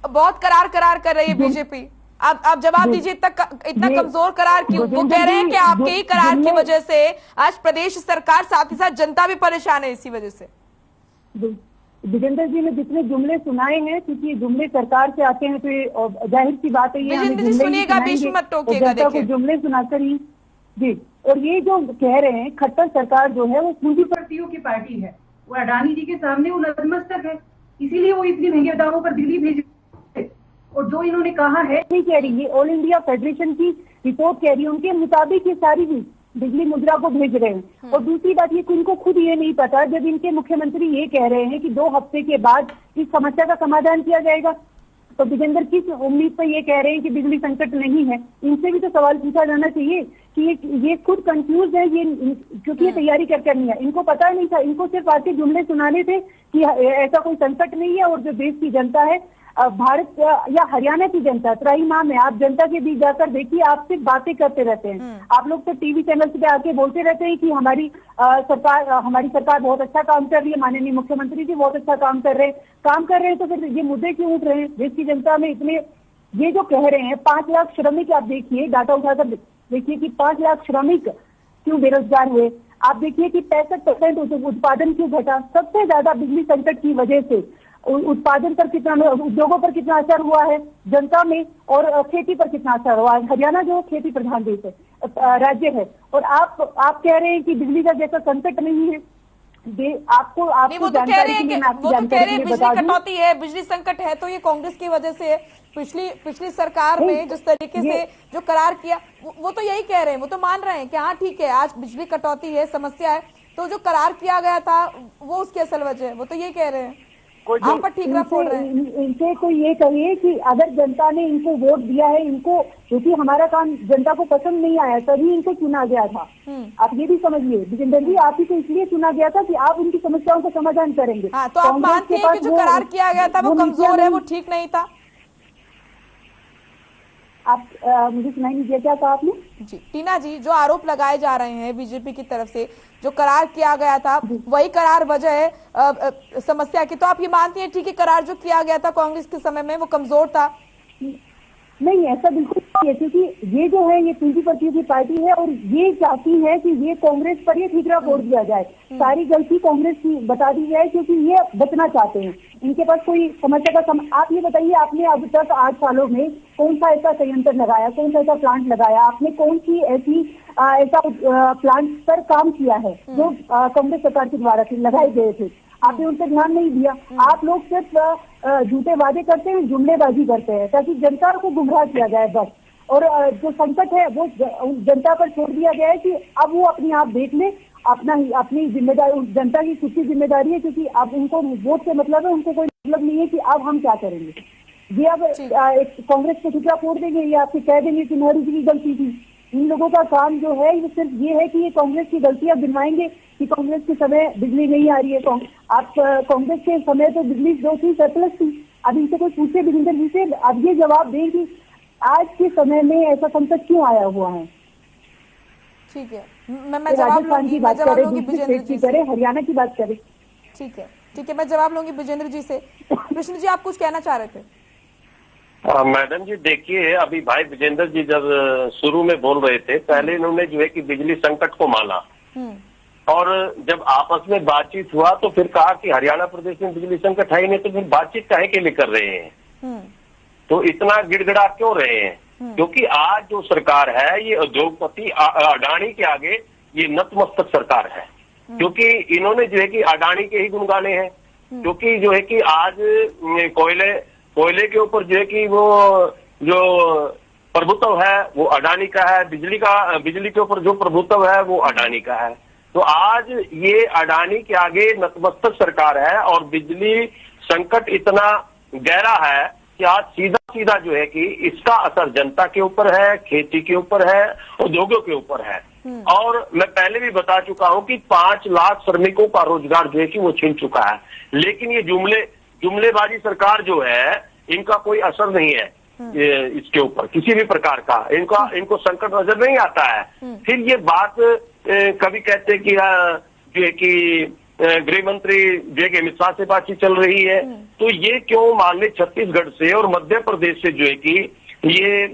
बहुत करार कर रही है बीजेपी, आप जवाब दीजिए, इतना कमजोर करार क्यों? वो कह रहे हैं कि आपके ही करार की वजह से आज प्रदेश सरकार साथ ही साथ जनता भी परेशान है इसी वजह से। विजेंद्र जी ने जितने जुमले सुनाए हैं, क्योंकि जुमले सरकार से आते हैं तो जाहिर सी बात है, ये सुनिएगा, बीच में मत टोकिएगा, देखिए जुमले सुनाकर ही जी। और ये जो कह रहे हैं खट्टर सरकार जो है वो पूंजीपतियों की पार्टी है, वो अडानी जी के सामने वो नतमस्तक है, इसीलिए वो इतनी महंगे दामों पर बिजली भेज। और जो इन्होंने कहा है नहीं कह रही, ये ऑल इंडिया फेडरेशन की रिपोर्ट कह रही है, उनके मुताबिक ये सारी बिजली मुद्रा को भेज रहे हैं। और दूसरी बात ये कि उनको खुद ये नहीं पता, जब इनके मुख्यमंत्री ये कह रहे हैं कि 2 हफ्ते के बाद इस समस्या का समाधान किया जाएगा, तो विजेंद्र किस उम्मीद पर ये कह रहे हैं कि बिजली संकट नहीं है? इनसे भी तो सवाल पूछा जाना चाहिए कि ये खुद कंफ्यूज है, ये क्योंकि ये तैयारी करके नहीं है, इनको पता नहीं था, इनको सिर्फ आके जुमले सुनाने थे कि ऐसा कोई संकट नहीं है। और जो देश की जनता है, भारत या हरियाणा की जनता त्राहिमाम है, आप जनता के बीच जाकर देखिए, आप सिर्फ बातें करते रहते हैं। आप लोग तो टीवी चैनल पे आके बोलते रहते हैं कि हमारी सरकार बहुत अच्छा काम कर रही है, माननीय मुख्यमंत्री जी बहुत अच्छा काम कर रहे हैं, तो फिर ये मुद्दे क्यों उठ रहे हैं? देश की जनता में इतने ये जो कह रहे हैं 5 लाख श्रमिक, आप देखिए डाटा उठाकर देखिए कि 5 लाख श्रमिक क्यों बेरोजगार हुए। आप देखिए कि 65% उत्पादन क्यों घटा? सबसे ज्यादा बिजली संकट की वजह से उत्पादन पर कितना, उद्योगों पर कितना असर हुआ है, जनता में, और खेती पर कितना असर हुआ है। हरियाणा जो खेती प्रधान देश है, राज्य है, और आप कह रहे हैं कि बिजली का जैसा संकट नहीं है। आपको वो तो कह रहे हैं बिजली कटौती है, बिजली संकट है, तो ये कांग्रेस की वजह से है। पिछली सरकार में जिस तरीके से जो करार किया, वो तो यही कह रहे हैं, वो तो मान रहे हैं कि हाँ ठीक है, आज बिजली कटौती है, समस्या है, तो जो करार किया गया था वो उसकी असल वजह है, वो तो यही कह रहे हैं। आप पर ठीकरा फोड़ रहे हैं। इनसे कोई ये कहिए कि अगर जनता ने इनको वोट दिया है, इनको क्योंकि हमारा काम जनता को पसंद नहीं आया तभी इनको चुना गया था। आप ये भी समझिए विजेंद्र जी, आप ही को इसलिए चुना गया था कि आप उनकी समस्याओं का समाधान करेंगे। हाँ, तो आप मानते हैं कि जो करार किया गया था वो कमजोर है, वो ठीक नहीं था? आप मुझे सुनाई नहीं दिया, क्या कहा आपने? जी टीना जी, जो आरोप लगाए जा रहे हैं बीजेपी की तरफ से, जो करार किया गया था वही करार वजह है समस्या की, तो आप ये मानती हैं ठीक है करार जो किया गया था कांग्रेस के समय में वो कमजोर था? नहीं, ऐसा बिल्कुल नहीं है, क्योंकि ये जो है ये पूंजीपतियों की पार्टी है और ये चाहती है कि ये कांग्रेस पर ये ठीकरा फोड़ दिया जाए, सारी गलती कांग्रेस की बता दी जाए, क्योंकि ये बचना चाहते हैं। इनके पास कोई समस्या का आप ये बताइए, आपने अब तक 8 सालों में कौन सा ऐसा संयंत्र लगाया, कौन सा ऐसा प्लांट लगाया, आपने कौन सी ऐसा प्लांट पर काम किया है जो कांग्रेस सरकार के द्वारा लगाए गए थे? आपने उन पर ध्यान नहीं दिया। आप लोग सिर्फ झूठे वादे करते हैं, जुमलेबाजी करते हैं ताकि जनता को गुमराह किया जाए बस। और जो संकट है वो जनता पर छोड़ दिया गया है कि अब वो अपनी आप देख ले, अपनी जिम्मेदारी जनता की खुद की जिम्मेदारी है, क्योंकि अब उनको वोट से मतलब है, उनको कोई मतलब नहीं है कि अब हम क्या करेंगे। ये अब कांग्रेस को ठिकरा फोड़ देंगे या आपसे कह देंगे कि नेहरू जी की गलती थी। इन लोगों का काम जो है ये सिर्फ ये है कि ये कांग्रेस की गलतियां गिनवाएंगे कि कांग्रेस के समय बिजली नहीं आ रही है। आप कांग्रेस के समय तो बिजली जो थी सरप्लस थी। अब इनसे कोई पूछे विजेंद्र जी से, अब ये जवाब दें कि आज के समय में ऐसा संकट क्यों आया हुआ है। ठीक है, मैं जवाब लूंगी, मैं जवाब लूंगी विजेंद्र जी से। हरियाणा की बात करें। ठीक है, मैं जवाब लूंगी विजेंद्र जी से। कृष्ण जी, आप कुछ कहना चाह रहे थे? मैडम जी देखिए, अभी भाई विजेंद्र जी जब शुरू में बोल रहे थे, पहले इन्होंने जो है कि बिजली संकट को माना और जब आपस में बातचीत हुआ तो फिर कहा कि हरियाणा प्रदेश में बिजली संकट है ही नहीं, तो फिर बातचीत काहे के लिए कर रहे हैं? तो इतना गिड़गिड़ा क्यों रहे हैं? क्योंकि आज जो सरकार है ये उद्योगपति अडानी के आगे ये नतमस्तक सरकार है, क्योंकि इन्होंने जो है कि अडानी के ही गुण गाने हैं। क्योंकि जो है कि आज कोयले के ऊपर जो है कि वो जो प्रभुत्व है वो अडानी का है, बिजली के ऊपर जो प्रभुत्व है वो अडानी का है। तो आज ये अडानी के आगे नतमस्तक सरकार है और बिजली संकट इतना गहरा है कि आज सीधा जो है कि इसका असर जनता के ऊपर है, खेती के ऊपर है, उद्योगों के ऊपर है। और मैं पहले भी बता चुका हूं कि 5 लाख श्रमिकों का रोजगार जो है कि वो छीन चुका है। लेकिन ये जुमलेबाजी सरकार जो है इनका कोई असर नहीं है इसके ऊपर किसी भी प्रकार का, इनको संकट नजर नहीं आता है। फिर ये बात कभी कहते कि जो है कि गृह मंत्री जो है कि अमित शाह से बातचीत चल रही है, तो ये क्यों मान ले छत्तीसगढ़ से और मध्य प्रदेश से जो है कि ये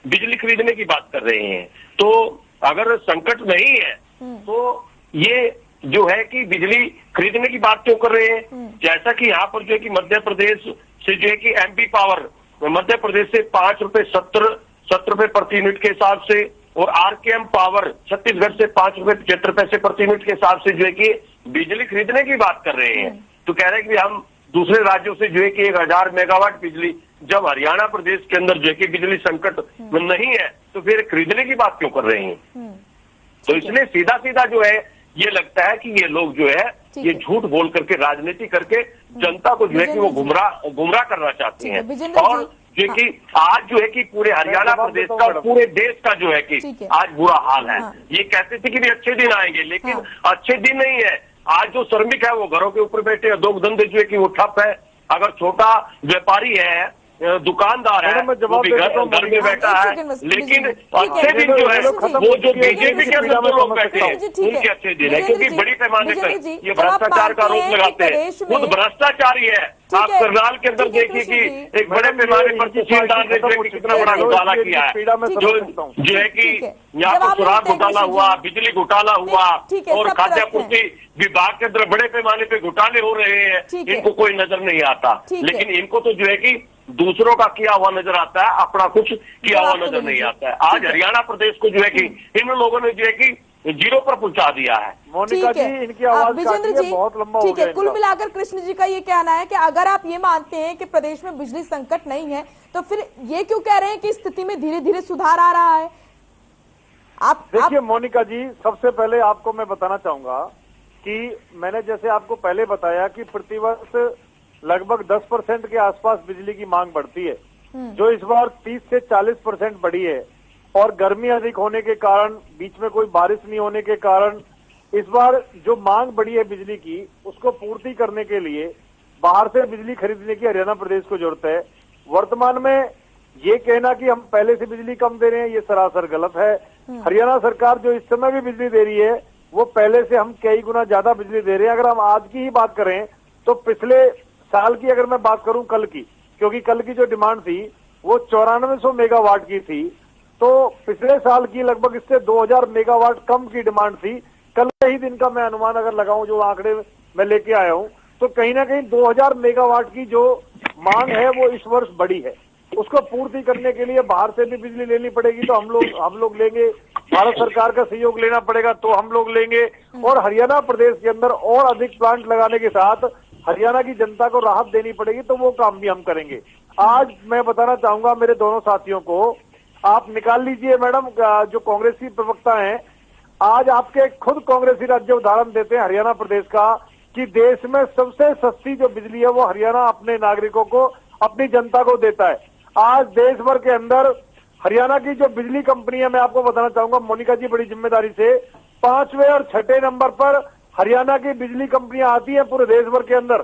बिजली खरीदने की बात कर रहे हैं? तो अगर संकट नहीं है तो ये जो है कि बिजली खरीदने की बात क्यों कर रहे हैं? जैसा कि यहाँ पर जो है कि मध्य प्रदेश से जो है कि एमपी पावर मध्य प्रदेश से 5 रुपए 70 रुपए प्रति यूनिट के हिसाब से और आरकेएम पावर छत्तीसगढ़ से 5 रुपए 75 पैसे प्रति यूनिट के हिसाब से जो है कि बिजली खरीदने की बात कर रहे हैं। तो कह रहे हैं कि हम दूसरे राज्यों से जो है कि 1000 मेगावाट बिजली, जब हरियाणा प्रदेश के अंदर जो है कि बिजली संकट नहीं है तो फिर खरीदने की बात क्यों कर रहे हैं? तो इसलिए सीधा जो है ये लगता है कि ये लोग जो है ये झूठ बोल करके राजनीति करके जनता को जो है कि वो गुमराह करना चाहते हैं। और जो कि आज जो है कि पूरे हरियाणा प्रदेश का और पूरे देश का जो है कि आज बुरा हाल है। ये कहते थे कि भी अच्छे दिन आएंगे, लेकिन अच्छे दिन नहीं है। आज जो श्रमिक है वो घरों के ऊपर बैठे, उद्योग धंधे जो है कि वो ठप है। अगर छोटा व्यापारी है, दुकानदार है, वो भी घर में बैठा है, लेकिन अच्छे दिन जो है वो जो बीजेपी के अंदर जो लोग बैठे हैं उनके अच्छे दिन है, क्योंकि बड़ी पैमाने पर ये भ्रष्टाचार का आरोप लगाते हैं। खुद भ्रष्टाचारी है। आप करनाल के अंदर देखिए कि एक बड़े पैमाने पर तहसीलदार ने जो है कि कितना बड़ा घोटाला किया है, जो है कि यहाँ पर शराब घोटाला हुआ, बिजली घोटाला हुआ और खाद्यापूर्ति विभाग के अंदर बड़े पैमाने पे घोटाले हो रहे हैं। इनको कोई नजर नहीं आता, लेकिन इनको तो जो है कि दूसरों का किया हुआ नजर आता है, अपना कुछ किया हुआ नजर नहीं आता है। आज हरियाणा प्रदेश को जो है कि इन लोगों ने जो है कि 0 पर पहुंचा दिया है। मोनिका जी, इनकी आवाज विजेंद्र जी बहुत लंबा हो गया। कुल मिलाकर कृष्ण जी का ये कहना है कि अगर आप ये मानते हैं कि प्रदेश में बिजली संकट नहीं है तो फिर ये क्यों कह रहे हैं कि स्थिति में धीरे धीरे सुधार आ रहा है? आप देखिए मोनिका जी, सबसे पहले आपको मैं बताना चाहूंगा कि मैंने जैसे आपको पहले बताया कि प्रतिवर्ष लगभग 10% के आसपास बिजली की मांग बढ़ती है, जो इस बार 30 से 40% बढ़ी है। और गर्मी अधिक होने के कारण, बीच में कोई बारिश नहीं होने के कारण इस बार जो मांग बढ़ी है बिजली की, उसको पूर्ति करने के लिए बाहर से बिजली खरीदने की हरियाणा प्रदेश को जरूरत है। वर्तमान में ये कहना कि हम पहले से बिजली कम दे रहे हैं, ये सरासर गलत है। हरियाणा सरकार जो इस समय भी बिजली दे रही है, वो पहले से हम कई गुना ज्यादा बिजली दे रहे हैं। अगर हम आज की ही बात करें तो पिछले साल की अगर मैं बात करूं कल की, क्योंकि कल की जो डिमांड थी वो 9400 मेगावाट की थी, तो पिछले साल की लगभग इससे 2000 मेगावाट कम की डिमांड थी। कल ही दिन का मैं अनुमान अगर लगाऊं, जो आंकड़े मैं लेके आया हूं, तो कहीं ना कहीं 2000 मेगावाट की जो मांग है वो इस वर्ष बढ़ी है। उसको पूर्ति करने के लिए बाहर से भी बिजली लेनी पड़ेगी, तो हम लोग लेंगे। भारत सरकार का सहयोग लेना पड़ेगा तो हम लोग लेंगे। और हरियाणा प्रदेश के अंदर और अधिक प्लांट लगाने के साथ हरियाणा की जनता को राहत देनी पड़ेगी, तो वो काम भी हम करेंगे। आज मैं बताना चाहूंगा मेरे दोनों साथियों को, आप निकाल लीजिए मैडम, जो कांग्रेसी प्रवक्ता हैं, आज आपके खुद कांग्रेसी राज्य उदाहरण देते हैं हरियाणा प्रदेश का, कि देश में सबसे सस्ती जो बिजली है वो हरियाणा अपने नागरिकों को, अपनी जनता को देता है। आज देश भर के अंदर हरियाणा की जो बिजली कंपनी है, मैं आपको बताना चाहूंगा मोनिका जी, बड़ी जिम्मेदारी से 5वें और 6ठे नंबर पर हरियाणा की बिजली कंपनियां आती हैं पूरे देश भर के अंदर,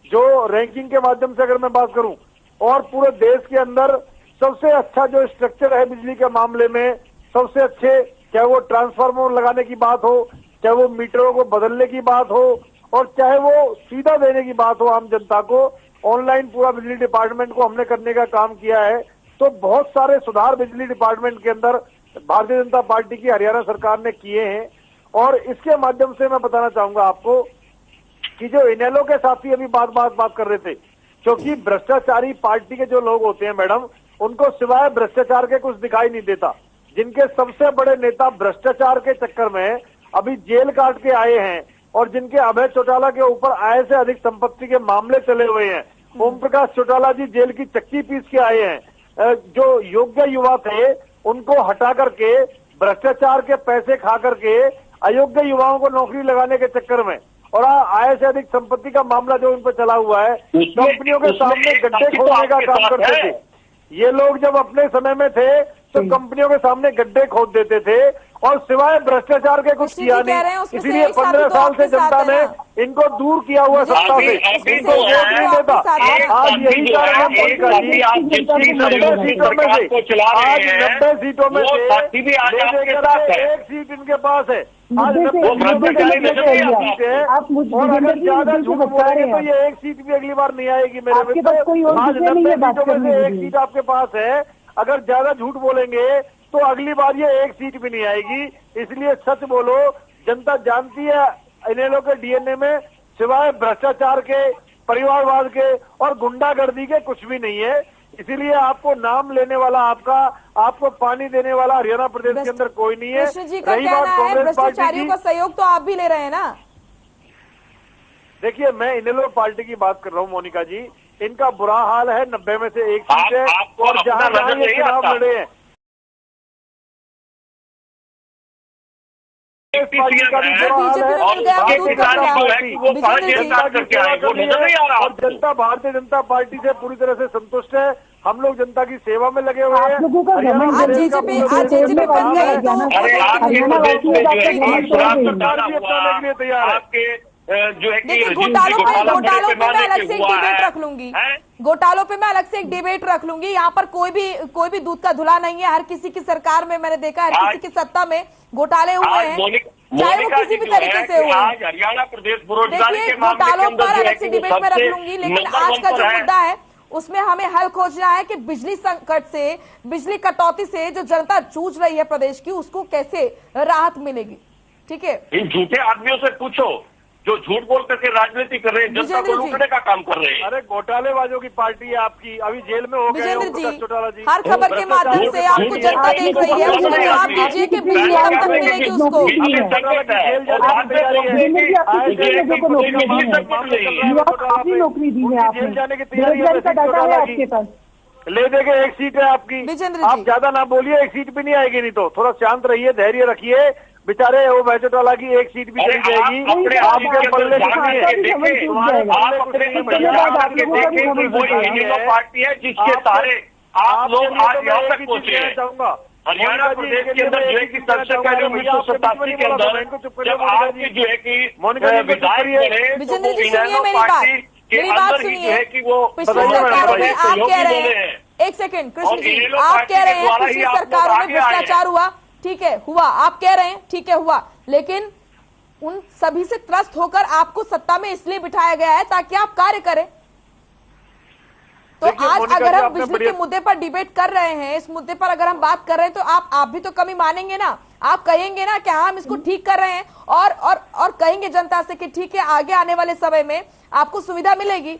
जो रैंकिंग के माध्यम से अगर मैं बात करूं। और पूरे देश के अंदर सबसे अच्छा जो स्ट्रक्चर है बिजली के मामले में, सबसे अच्छे, चाहे वो ट्रांसफार्मर लगाने की बात हो, चाहे वो मीटरों को बदलने की बात हो, और चाहे वो सीधा देने की बात हो आम जनता को, ऑनलाइन पूरा बिजली डिपार्टमेंट को हमने करने का काम किया है। तो बहुत सारे सुधार बिजली डिपार्टमेंट के अंदर भारतीय जनता पार्टी की हरियाणा सरकार ने किए हैं। और इसके माध्यम से मैं बताना चाहूंगा आपको कि जो इनेलो के साथी अभी बात कर रहे थे, क्योंकि भ्रष्टाचारी पार्टी के जो लोग होते हैं मैडम, उनको सिवाय भ्रष्टाचार के कुछ दिखाई नहीं देता। जिनके सबसे बड़े नेता भ्रष्टाचार के चक्कर में अभी जेल काट के आए हैं, और जिनके अभय चौटाला के ऊपर आय से अधिक संपत्ति के मामले चले हुए हैं, ओम प्रकाश चौटाला जी जेल की चक्की पीस के आए हैं। जो योग्य युवा थे उनको हटा करके, भ्रष्टाचार के पैसे खा करके अयोग्य युवाओं को नौकरी लगाने के चक्कर में, और आय से अधिक संपत्ति का मामला जो उन पर चला हुआ है, कंपनियों के सामने गड्ढे खोदने का काम करते थे। ये लोग जब अपने समय में थे तो कंपनियों के सामने गड्ढे खोद देते थे, और सिवाय भ्रष्टाचार के कुछ किया नहीं। इसलिए 15 साल से जनता ने इनको दूर किया हुआ सत्ता से, इनको वोट नहीं देता। आज यही कारण है मोनिका जी, 90 सीटों में से, आज 90 सीटों में से एक सीट इनके पास है। आज 90 सीट है, और अगर ज्यादा झूठ बोलेंगे तो ये एक सीट भी अगली बार नहीं आएगी मेरे में। आज 90 सीटों में से एक सीट आपके पास है, अगर ज्यादा झूठ बोलेंगे तो अगली बार ये एक सीट भी नहीं आएगी। इसलिए सच बोलो, जनता जानती है इनेलो के डीएनए में सिवाय भ्रष्टाचार के, परिवारवाद के और गुंडागर्दी के कुछ भी नहीं है। इसीलिए आपको नाम लेने वाला, आपको पानी देने वाला हरियाणा प्रदेश के अंदर कोई नहीं है। रही बात कांग्रेस पार्टी की, का सहयोग तो आप भी ले रहे हैं ना। देखिए, मैं इनेलो पार्टी की बात कर रहा हूँ मोनिका जी, इनका बुरा हाल है। 90 में से एक सीट है, और जहां ये चुनाव लड़े हैं और जनता भारतीय जनता पार्टी से पूरी तरह से संतुष्ट है। हम लोग जनता की सेवा में लगे हुए हैं। तैयार है। देखिए, घोटालों पे मैं अलग से एक डिबेट रख लूंगी, घोटालों पे मैं अलग से एक डिबेट रख लूंगी। यहाँ पर कोई भी दूध का धुला नहीं है। हर किसी की सरकार में मैंने देखा, हर किसी की सत्ता में घोटाले हुए हैं, चाहे वो किसी भी तरीके से हुए। आज हरियाणा प्रदेश बेरोजगारी देखिए, घोटालों पर अलग से डिबेट में रख लूंगी, लेकिन आज का जो मुद्दा है उसमें हमें हल खोजना है कि बिजली संकट से, बिजली कटौती से जो जनता जूझ रही है प्रदेश की, उसको कैसे राहत मिलेगी। ठीक है, इन झूठे आदमियों से पूछो जो झूठ बोल करके राजनीति कर रहे हैं, जनता को लूटने का काम कर रहे हैं। अरे घोटालेबाजों की पार्टी है आपकी, अभी जेल में हो गए चौटाला जी। हर खबर के माध्यम से आपको जनता देख रही है, उसका जवाब दीजिए कि बिजली कब तक मिलेगी उसको। नौकरी दी है आपने, जेल जाने की तैयारी ले देंगे। एक सीट है आपकी, आप ज्यादा ना बोलिए, एक सीट भी नहीं आएगी। नहीं तो थोड़ा शांत रहिए, धैर्य रखिए। बेचारे वो बहजत वाला की एक सीट भी चली जाएगी, अपने आपके पल्ले पार्टी है जिसके सहारे आप लोग आज यहाँ तक पहुंचे हैं। हरियाणा प्रदेश के अंदर जो है कि सबसे पहले 1987 के अंदर जब आपके जो है कि विधायक बने विजेंद्र जी सुनिए मेरी बात सुनिए कि वो पिछली सरकारों में आप कह रहे हैं, एक सेकंड कृष्ण जी, आप कह रहे हैं पिछली सरकारों में भ्रष्टाचार हुआ, ठीक है हुआ, आप कह रहे हैं ठीक है हुआ, लेकिन उन सभी से त्रस्त होकर आपको सत्ता में इसलिए बिठाया गया है ताकि आप कार्य करें। तो आज अगर हम बिजली के मुद्दे पर डिबेट कर रहे हैं, इस मुद्दे पर अगर हम बात कर रहे हैं तो आप भी तो कमी मानेंगे ना, आप कहेंगे ना कि हाँ हम इसको ठीक कर रहे हैं और कहेंगे जनता से कि ठीक है आगे आने वाले समय में आपको सुविधा मिलेगी।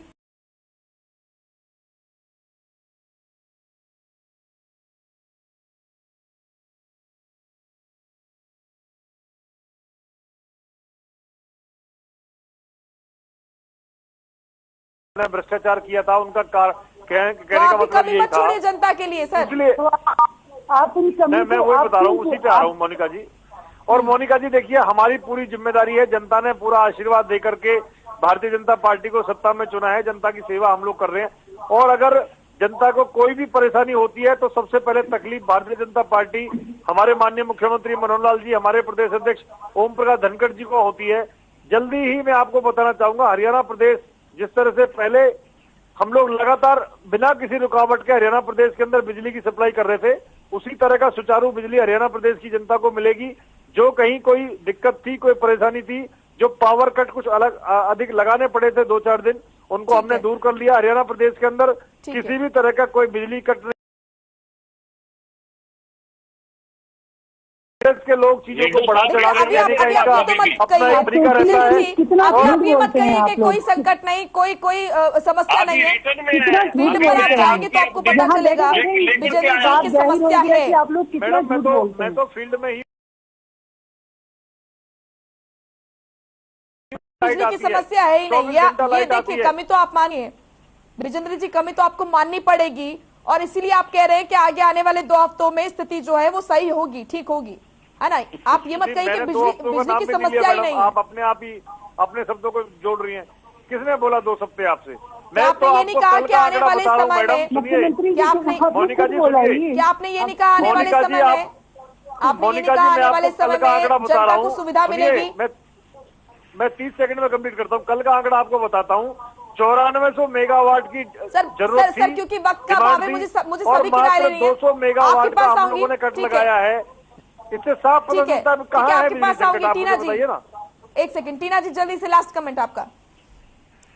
भ्रष्टाचार किया था उनका कहने का मतलब यही था जनता के लिए सर, इसलिए आप मैं वही बता रहा हूँ, उसी पे आ रहा हूँ मोनिका जी। और मोनिका जी देखिए, हमारी पूरी जिम्मेदारी है, जनता ने पूरा आशीर्वाद देकर के भारतीय जनता पार्टी को सत्ता में चुना है, जनता की सेवा हम लोग कर रहे हैं। और अगर जनता को कोई भी परेशानी होती है तो सबसे पहले तकलीफ भारतीय जनता पार्टी, हमारे माननीय मुख्यमंत्री मनोहर लाल जी, हमारे प्रदेश अध्यक्ष ओम प्रकाश धनखड़ जी को होती है। जल्दी ही मैं आपको बताना चाहूंगा, हरियाणा प्रदेश जिस तरह से पहले हम लोग लगातार बिना किसी रुकावट के हरियाणा प्रदेश के अंदर बिजली की सप्लाई कर रहे थे, उसी तरह का सुचारू बिजली हरियाणा प्रदेश की जनता को मिलेगी। जो कहीं कोई दिक्कत थी, कोई परेशानी थी, जो पावर कट कुछ अलग अधिक लगाने पड़े थे 2-4 दिन, उनको हमने दूर कर लिया। हरियाणा प्रदेश के अंदर किसी भी तरह का कोई बिजली कट नहीं, के लोग चीजों को बढ़ा चढ़ाने का तरीका रहता है। आप ये मत कहिए कि कोई संकट नहीं, कोई समस्या नहीं है, फील्ड पर आप जाएंगे तो आपको पता चलेगा विजेंद्र जी की समस्या है। आप लोग कितना झूठ बोलते हैं। मैं तो फील्ड में ही बिजली की समस्या है ही नहीं, ये देखिए कमी तो आप मानिए विजेंद्र जी, कमी तो आपको माननी पड़ेगी और इसीलिए आप कह रहे हैं कि आगे आने वाले 2 हफ्तों में स्थिति जो है वो सही होगी, ठीक होगी, है ना। आप ये मत कहिए कि बिजली की समस्या ही नहीं है। आप अपने आप ही अपने शब्दों को जोड़ रही हैं। किसने बोला 2 हफ्ते आपसे? मैं आपने ये नहीं कहा कि आने वाले समय में, क्या मोनिका जी आपने ये नहीं कहा आने वाले समय में, आपने ये नहीं कहा आने वाले समय में जनता को सुविधा मिलेगी? मैं 30 सेकंड में कंप्लीट करता हूँ। कल का आंकड़ा आपको बताता हूँ, 9400 मेगावाट की जरूरत थी, क्योंकि वक्त का अभाव है, मुझे सभी की राय लेनी है। 200 मेगावाट का हम लोगों ने कट लगाया है। इससे साफ पता चलता है कहाँ है बिजली संकट, आप मुझे बताइए ना। एक सेकंड टीना जी, जल्दी से लास्ट कमेंट आपका,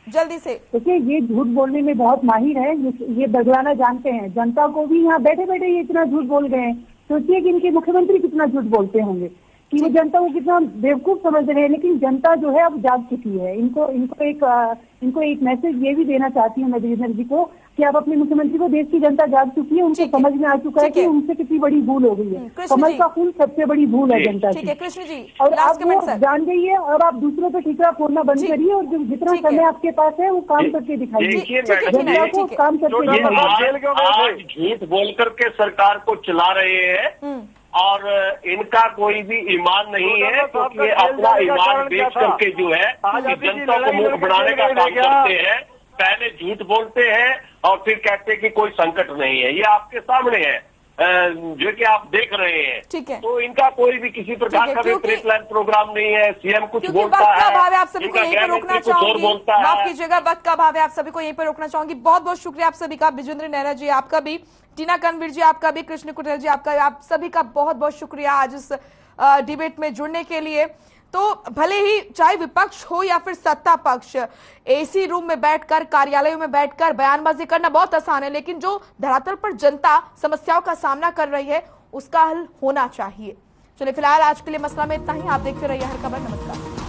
जल्दी से। देखिए ये झूठ बोलने में बहुत माहिर है, ये बदलाना जानते हैं। जनता को भी यहाँ बैठे बैठे ये इतना झूठ बोल गए हैं, सोचिए कि इनके मुख्यमंत्री कितना झूठ बोलते होंगे, कि वो जनता को कितना बेवकूफ समझ रहे हैं। लेकिन जनता जो है अब जाग चुकी है। इनको एक मैसेज ये भी देना चाहती हूँ मैं विजेंद्र जी को, कि आप अपने मुख्यमंत्री को, देश की जनता जाग चुकी है, उनको समझ में आ चुका है कि उनसे कितनी बड़ी भूल हो गई है। कमल का फूल सबसे बड़ी भूल है जनता की। कृष्ण जी, और आप वो जान गई है, और आप दूसरों पे ठीकरा फोड़ना बंद करिए, और जितना समय आपके पास है वो काम करके दिखाइए, जनता को काम करके दिखाइए। झूठ बोल करके सरकार को चला रहे हैं और इनका कोई भी ईमान नहीं है, क्योंकि ये अपना ईमान बेच करके जो है जनता को मूर्ख बनाने का काम करते हैं। पहले झूठ बोलते हैं और फिर कहते हैं कि कोई संकट नहीं है। ये आपके सामने है, जो कि आप देख रहे हैं। ठीक है, तो इनका कोई भी किसी प्रकार का प्लान प्रोग्राम नहीं है। सीएम कुछ बोलता है, आप सभी को यहीं पर रोकना चाहूंगी, माफ कीजिएगा, वक्त का अभाव है, आप सभी को यहीं पर रोकना चाहूंगी। बहुत बहुत शुक्रिया आप सभी का, विजेंद्र नेहरा जी आपका भी, टीना कनवीर जी आपका भी, कृष्ण कुटेल जी आपका, आप सभी का बहुत बहुत शुक्रिया आज इस डिबेट में जुड़ने के लिए। तो भले ही चाहे विपक्ष हो या फिर सत्ता पक्ष, एसी रूम में बैठकर, कार्यालयों में बैठकर बयानबाजी करना बहुत आसान है, लेकिन जो धरातल पर जनता समस्याओं का सामना कर रही है उसका हल होना चाहिए। चलिए फिलहाल आज के लिए मसला में इतना ही। आप देखते रहिए हर खबर। नमस्कार।